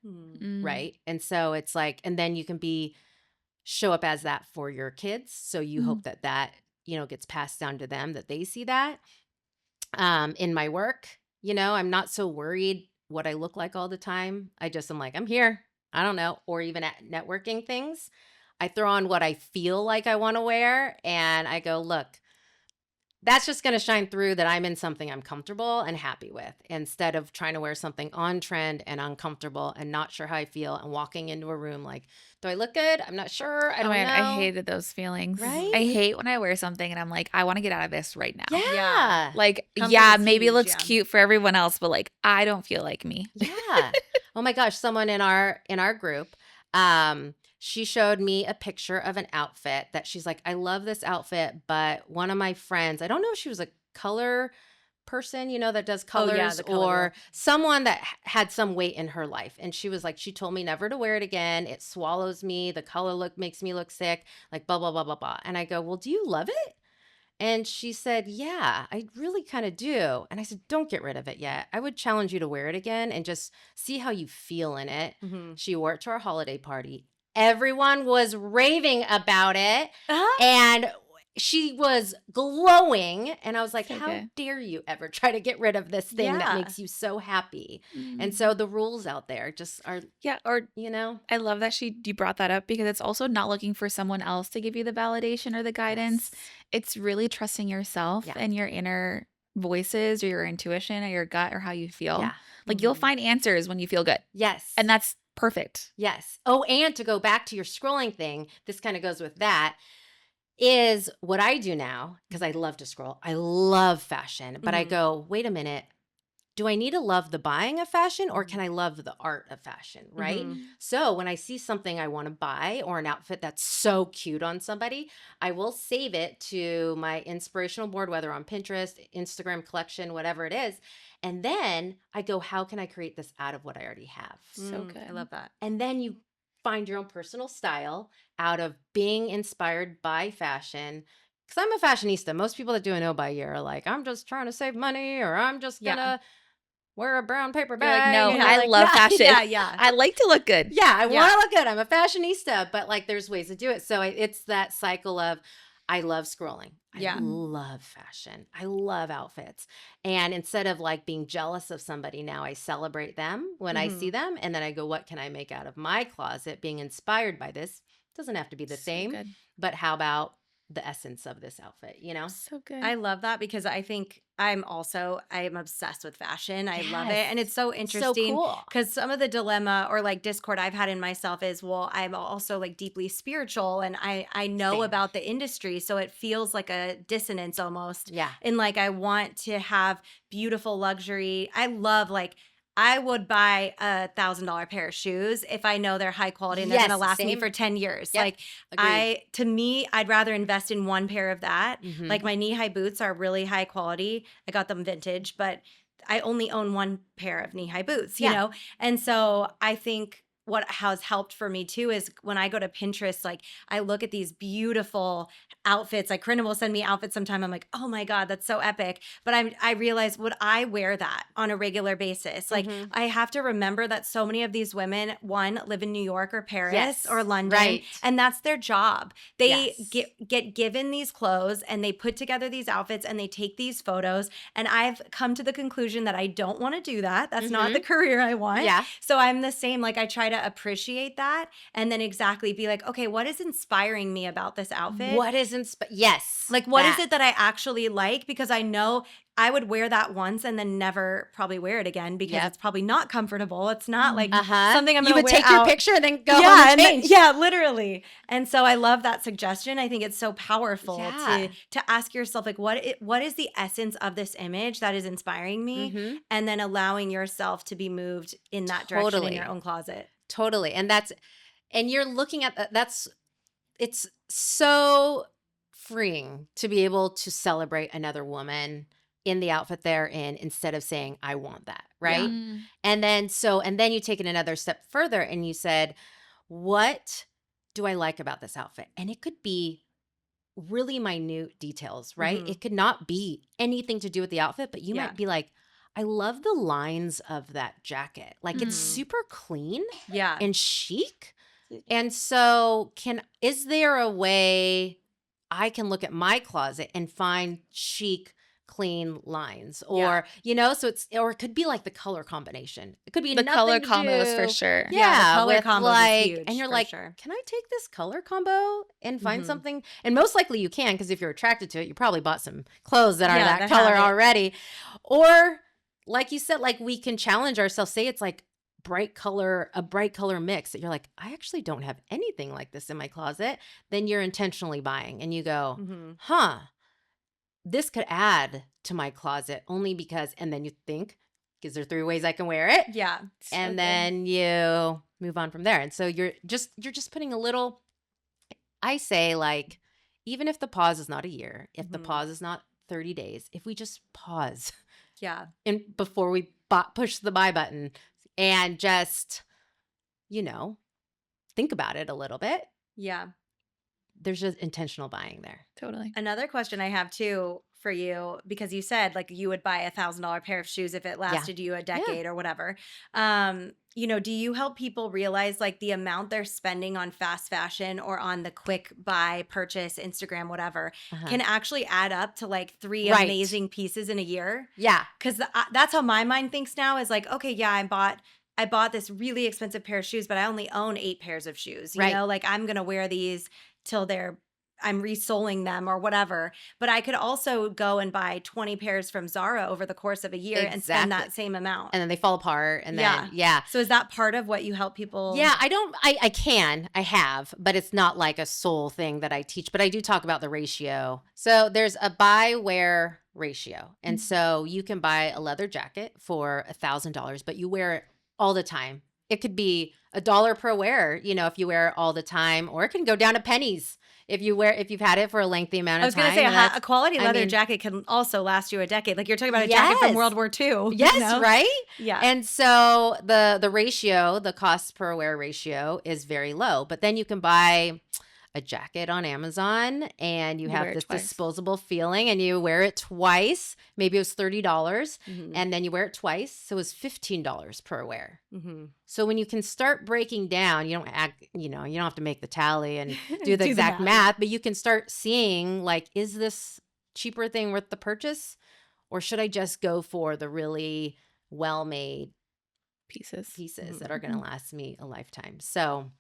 right? And so it's like, and then you can show up as that for your kids. So you hope that gets passed down to them, that they see that. In my work, I'm not so worried what I look like all the time. I'm like, I'm here. I don't know. Or even at networking things, I throw on what I feel like I want to wear and I go, look, that's just going to shine through that I'm in something I'm comfortable and happy with, instead of trying to wear something on trend and uncomfortable and not sure how I feel and walking into a room like, do I look good? I'm not sure. I don't know. I hated those feelings. Right? I hate when I wear something and I'm like, I want to get out of this right now. Yeah. Like, Confidence maybe it huge, looks yeah. cute for everyone else, but like, I don't feel like me. Yeah. Oh my gosh, someone in our group, she showed me a picture of an outfit that she's like, I love this outfit, but one of my friends, I don't know if she was a color person, that does colors, the color or girl. someone that had some weight in her life. And she was like, she told me never to wear it again. It swallows me. The color makes me look sick, like blah, blah, blah, blah, blah. And I go, well, do you love it? And she said, yeah, I really kind of do. And I said, don't get rid of it yet. I would challenge you to wear it again and just see how you feel in it. She wore it to our holiday party. Everyone was raving about it. And she was glowing. And I was like, So how good. dare you ever try to get rid of this thing that Yeah. makes you so happy? And so the rules out there just are, Yeah, or I love that you brought that up, because it's also not looking for someone else to give you the validation or the guidance. It's really trusting yourself and your inner voices or your intuition or your gut or how you feel. Yeah. Like you'll find answers when you feel good. Yes. And that's perfect. Yes. Oh, and to go back to your scrolling thing, this kind of goes with that, is what I do now, because I love to scroll. I love fashion, but I go, wait a minute. Do I need to love the buying of fashion, or can I love the art of fashion, right? So when I see something I want to buy or an outfit that's so cute on somebody, I will save it to my inspirational board, whether on Pinterest, Instagram collection, whatever it is. And then I go, how can I create this out of what I already have? So good. I love that. And then you find your own personal style out of being inspired by fashion. Because I'm a fashionista. Most people that do a no buy year are like, I'm just trying to save money, or I'm just going to wear a brown paper You're bag. like, no, I love fashion. Yeah. I like to look good. Yeah, I want to look good. I'm a fashionista, but like there's ways to do it. So it's that cycle of, I love scrolling. I love fashion. I love outfits. And instead of like being jealous of somebody, now I celebrate them when I see them. And then I go, what can I make out of my closet being inspired by this? Doesn't have to be the same, good. but how about the essence of this outfit, So good. I love that, because I think I'm obsessed with fashion. I love it. And it's so interesting. cool. Because some of the dilemma or like discord I've had in myself is, well, I'm also like deeply spiritual, and I know Same. about the industry. So it feels like a dissonance almost. Yeah. And like, I want to have beautiful luxury. I love I would buy $1,000 pair of shoes if I know they're high quality and they're Yes, going to last me same. for 10 years. Yep, Like agreed. to me, I'd rather invest in one pair of that. Like my knee-high boots are really high quality. I got them vintage, but I only own one pair of knee-high boots, you Yeah. know? And so I think what has helped for me too is when I go to Pinterest, like I look at these beautiful outfits. Like Karenna will send me outfits sometime. I'm like, oh my God, that's so epic. But I realize, would I wear that on a regular basis? Like Mhm. I have to remember that so many of these women, one, live in New York or Paris Yes, or London, right. and that's their job. They Yes. get given these clothes and they put together these outfits and they take these photos. And I've come to the conclusion that I don't want to do that. That's not the career I want. Yeah. So I'm the same. Like I try to appreciate that and then exactly be like, okay, what is inspiring me about this outfit? What is yes. Like, what is that. it that I actually like? Because I know I would wear that once and then never probably wear it again because Yep. it's probably not comfortable. It's not like Uh-huh. something I'm You going to would wear take your out. picture and then go home Yeah, and change. yeah, literally. And so I love that suggestion. I think it's so powerful Yeah. to ask yourself like what is the essence of this image that is inspiring me, Mhm. and then allowing yourself to be moved in that direction in Totally. your own closet. Totally. And you're looking at it's so freeing to be able to celebrate another woman in the outfit they're in instead of saying, I want that. Right. Mm. And then you take it another step further and you said, what do I like about this outfit? And it could be really minute details, right? Mhm. It could not be anything to do with the outfit, but you Yeah. might be like, I love the lines of that jacket. Like it's Mhm. super clean Yeah. and chic. And so is there a way I can look at my closet and find chic, clean lines? Or, so or it could be like the color combination. It could be The color nothing to combos for do. sure. Yeah, the color with combos is like, huge, and you're for like, sure. can I take this color combo and find Mhm. something? And most likely you can, because if you're attracted to it, you probably bought some clothes that are Yeah, that that color have it. already. Or like you said, like we can challenge ourselves. Say it's like a bright color mix that you're like, I actually don't have anything like this in my closet. Then you're intentionally buying and you go, Mhm. this could add to my closet only because, and then you think, is there 3 ways I can wear it? Yeah. And Okay. then you move on from there. And so you're just putting a little, I say, like, even if the pause is not a year, if the Mhm. pause is not 30 days, if we just pause Yeah. and before we push the buy button and just, think about it a little bit, Yeah. there's just intentional buying there. Totally. Another question I have too for you, because you said like you would buy $1,000 pair of shoes if it lasted you a decade or whatever. Do you help people realize like the amount they're spending on fast fashion or on the quick buy, purchase, Instagram, whatever, can actually add up to like 3 Right. amazing pieces in a year? Yeah. Because that's how my mind thinks now is like, okay, yeah, I bought this really expensive pair of shoes, but I only own 8 pairs of shoes. You Right. know, like I'm gonna wear these till I'm resoling them or whatever. But I could also go and buy 20 pairs from Zara over the course of a year and spend that Exactly. same amount. And then they fall apart. And then, So is that part of what you help people? Yeah, I have, but it's not like a sole thing that I teach, but I do talk about the ratio. So there's a buy wear ratio. And so you can buy a leather jacket for $1,000, but you wear it all the time. It could be $1 per wear, if you wear it all the time, or it can go down to pennies if you've had it for a lengthy amount I of was time. going to say a quality I leather mean- jacket can also last you a decade. Like you're talking about a jacket from Yes. World War II. Yes, you know? right? Yeah. And so the ratio, the cost per wear ratio is very low. But then you can buy a jacket on Amazon and you You wear have it this twice. disposable feeling and you wear it twice. Maybe it was $30 Mhm. and then you wear it twice. So it was $15 per wear. Mhm. So when you can start breaking down, you don't have to make the tally and do the the exact math. math, but you can start seeing like, is this cheaper thing worth the purchase? Or should I just go for the really well-made Pieces. pieces that are going to last me a lifetime? So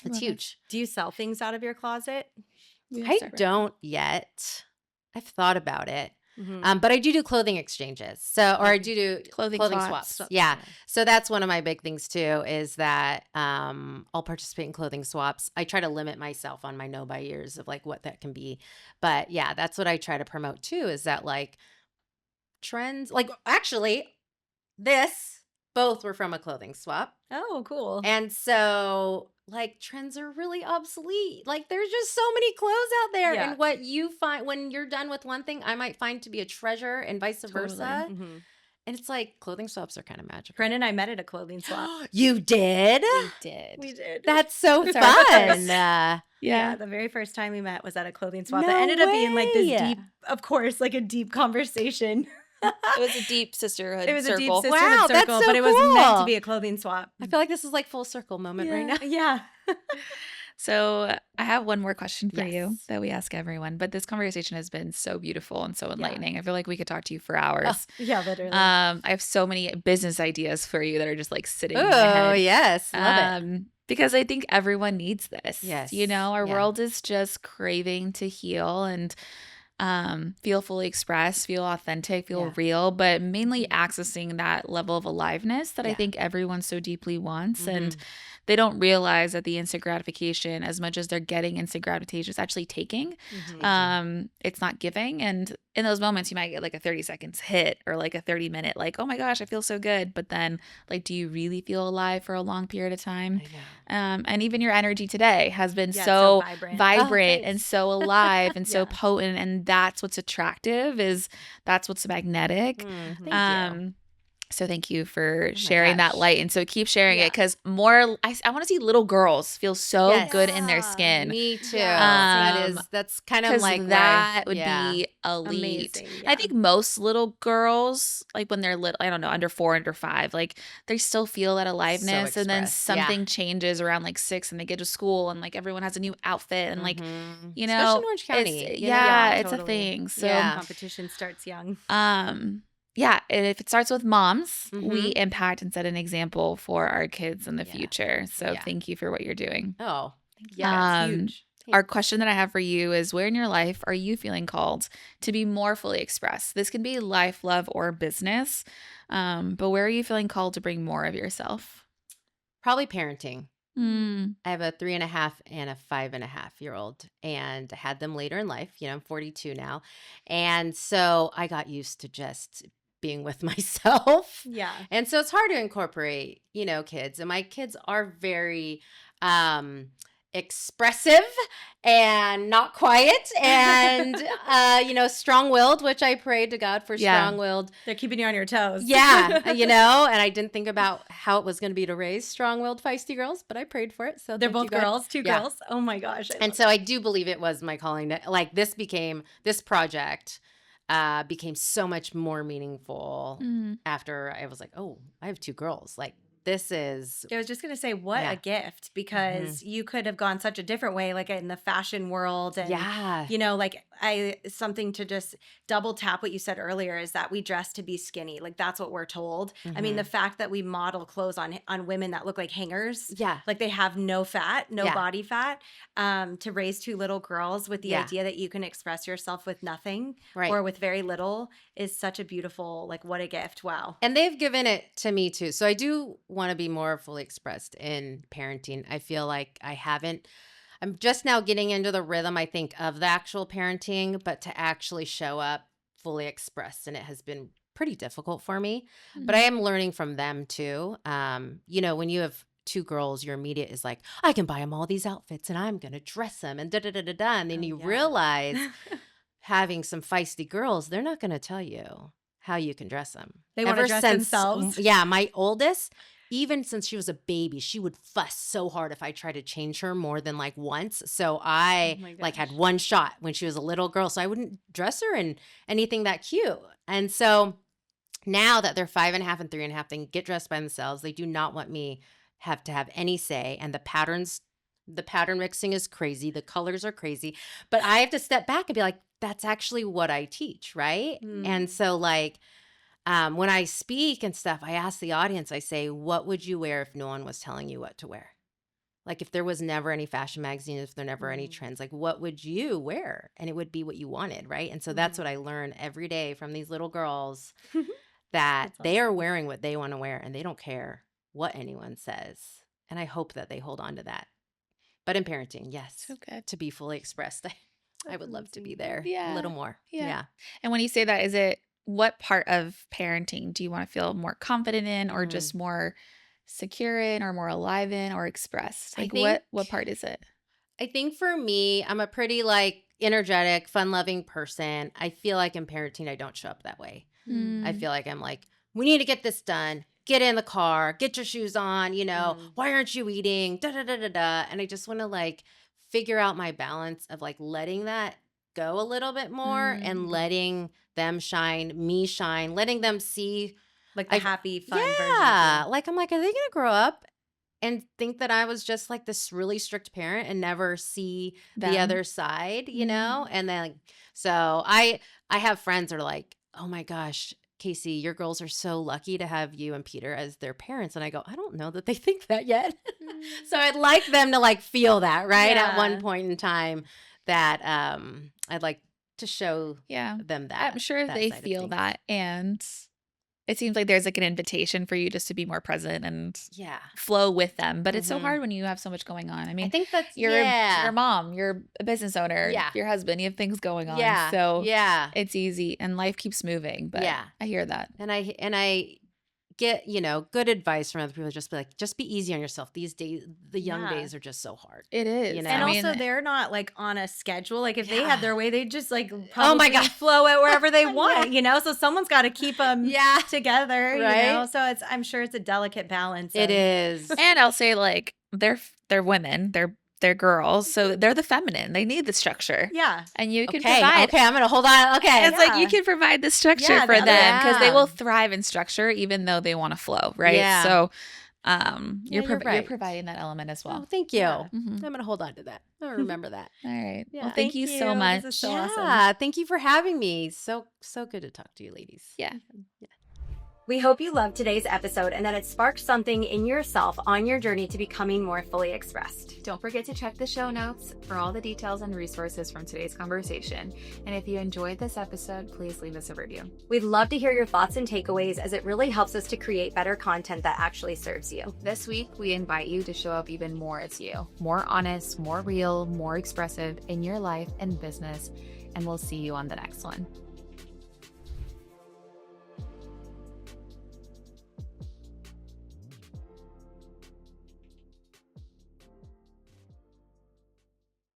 it's Love it. huge. Do you sell things out of your closet? We I start with- don't yet. I've thought about it. Mhm. But I do clothing exchanges. So, or I do Clothing swaps. swaps. Yeah. So that's one of my big things too, is that I'll participate in clothing swaps. I try to limit myself on my no buy years of like what that can be. But yeah, that's what I try to promote too, is that like trends, like actually both were from a clothing swap. Oh, cool. And so like trends are really obsolete. Like there's just so many clothes out there. Yeah. And what you find when you're done with one thing, I might find to be a treasure and vice Totally. versa. Mhm. And it's like clothing swaps are kind of magical. Karenna and I met at a clothing swap. You did? We did. We did. That's so That's our fun. first. Yeah, the very first time we met was at a clothing swap. No It ended up being like this way. deep, of course, like a deep conversation. It was a deep sisterhood It was a deep circle. sisterhood Wow, that's circle, so but it was meant to cool. be a clothing swap. I feel like this is like full circle moment right now. Yeah. So I have one more question for you Yes. that we ask everyone, but this conversation has been so beautiful and so enlightening. I feel like we could talk to you for hours. Yeah, literally. I have so many business ideas for you that are just like sitting in my Oh, head. yes. Love it. Because I think everyone needs this. Yes. You know, our Yeah. world is just craving to heal and feel fully expressed, feel authentic, feel Yeah. real, but mainly accessing that level of aliveness that I Yeah. think everyone so deeply wants. And Mhm. they don't realize that the instant gratification, as much as they're getting instant gratification, is actually taking. It's not giving. And in those moments, you might get like a 30 seconds hit or like a 30-minute, like, oh my gosh, I feel so good. But then, like, do you really feel alive for a long period of time? I know. And even your energy today has been Yeah, so so vibrant. vibrant Oh, and thanks. so alive and so Yeah. potent. And that's what's attractive, that's what's magnetic. Thank you. So thank you for my sharing that gosh. light. And so keep sharing Yeah. it, because more, I want to see little girls feel so Yes. good in their Yeah. skin. Me too. Yeah. That's kind of Because like that where, would be elite. Amazing. I think most little girls, like when they're little, I don't know, under 4, under 5, like they still feel that aliveness. And then expressed. Yeah. something changes around like 6 and they get to school and like everyone has a new outfit and like, Mhm. you Especially know, in Orange County. it's, you know? yeah, Yeah, it's a totally. thing. So, Yeah. Competition starts young. yeah, and if it starts with moms, we Mhm. impact and set an example for our kids in the Yeah. future. So Yeah. thank you for what you're doing. Oh, Yeah, it's Um, huge. Our question that I have for you is, where in your life are you feeling called to be more fully expressed? This can be life, love, or business. But where are you feeling called to bring more of yourself? probably parenting. Mm, I have a 3.5 and a 5.5-year-old, and I had them later in life. I'm 42 now. And so I got used to just being with myself. Yeah. And so it's hard to incorporate, kids. And my kids are very expressive and not quiet and, strong-willed, which I prayed to God for Yeah. strong-willed. They're keeping you on your toes. Yeah, and I didn't think about how it was going to be to raise strong-willed, feisty girls, but I prayed for it. So They're thank you, both God. girls, two Yeah. girls. Oh my gosh. And so I do believe it was my calling to, like, this project became so much more meaningful mm, after I was like, oh, I have 2 girls. Like, this is, I was just going to say, what Yeah. a gift, because you could have gone such a different way, like in the fashion world. And, yeah. like something to just double tap what you said earlier is that we dress to be skinny. Like that's what we're told. I mean, the fact that we model clothes on women that look like hangers, Yeah. like they have no fat, no Yeah. body fat, to raise 2 little girls with the Yeah. idea that you can express yourself with nothing Right. or with very little is such a beautiful, like, what a gift. Wow. And they've given it to me too. So I do want to be more fully expressed in parenting. I feel like I'm just now getting into the rhythm, I think, of the actual parenting, but to actually show up fully expressed. And it has been pretty difficult for me, but I am learning from them too. When you have 2 girls, your immediate is like, I can buy them all these outfits and I'm going to dress them and da-da-da-da-da. And then Oh, you yeah. realize having some feisty girls, they're not going to tell you how you can dress them. They wanna dress themselves. Yeah, my oldest, even since she was a baby, she would fuss so hard if I tried to change her more than like once. So I Oh my had gosh. one shot when she was a little girl, so I wouldn't dress her in anything that cute. And so now that they're 5.5 and 3.5, they can get dressed by themselves. They do not want me to have any say. And the pattern mixing is crazy. The colors are crazy. But I have to step back and be like, that's actually what I teach, right? Mm. And so when I speak and stuff, I ask the audience, I say, what would you wear if no one was telling you what to wear? Like if there was never any fashion magazine, if there never any trends, like what would you wear? And it would be what you wanted, right? And so that's what I learn every day from these little girls, that That's they are wearing what they want to wear and they don't care what anyone says. And I hope that they hold on to that. But in parenting, yes, So good. to be fully expressed, I would love to be there Yeah. a little more. Yeah. Yeah. And when you say that, what part of parenting do you want to feel more confident in, or just more secure in, or more alive in, or expressed? I Like think- what part is it? I think for me, I'm a pretty energetic, fun-loving person. I feel like in parenting, I don't show up that way. I feel like I'm we need to get this done. Get in the car, get your shoes on, why aren't you eating? Da da da da da. And I just want to like figure out my balance of like letting that go a little bit more and letting them shine, me shine, letting them see Like the happy, fun version. yeah. Like I'm like, are they gonna grow up and think that I was just like this really strict parent and never see the other side, And then so I have friends that are like, oh my gosh, Casey, your girls are so lucky to have you and Peter as their parents. And I go, I don't know that they think that yet. So I'd like them to like feel that, right? At one point in time that I'd like to show them that. I'm sure that they side of feel things. that. And it seems like there's like an invitation for you just to be more present and flow with them. But it's so hard when you have so much going on. I mean, I think that's you're your mom, you're a business owner, your husband, you have things going on. So it's easy and life keeps moving. But I hear that. And I get, good advice from other people. Just be like, just be easy on yourself. These days, the young days are just so hard. It is. And also they're not like on a schedule. Like if they had their way, they'd just like oh my God, flow it wherever they want, So someone's got to keep them together, right? So I'm sure it's a delicate balance. It is. And I'll say like they're women, they're girls, so they're the feminine. They need the structure. Yeah. And you can provide. Okay, I'm going to hold on. Okay. It's like you can provide the structure for them because they will thrive in structure even though they want to flow, right? Yeah. So you're right. providing that element as well. Oh, thank you. I'm going to hold on to that. I'll remember that. All right. Yeah. Well, thank you so much. This is so awesome. Yeah. Thank you for having me. So good to talk to you ladies. Yeah. We hope you loved today's episode and that it sparked something in yourself on your journey to becoming more fully expressed. Don't forget to check the show notes for all the details and resources from today's conversation. And if you enjoyed this episode, please leave us a review. We'd love to hear your thoughts and takeaways as it really helps us to create better content that actually serves you. This week, we invite you to show up even more as you. More honest, more real, more expressive in your life and business. And we'll see you on the next one.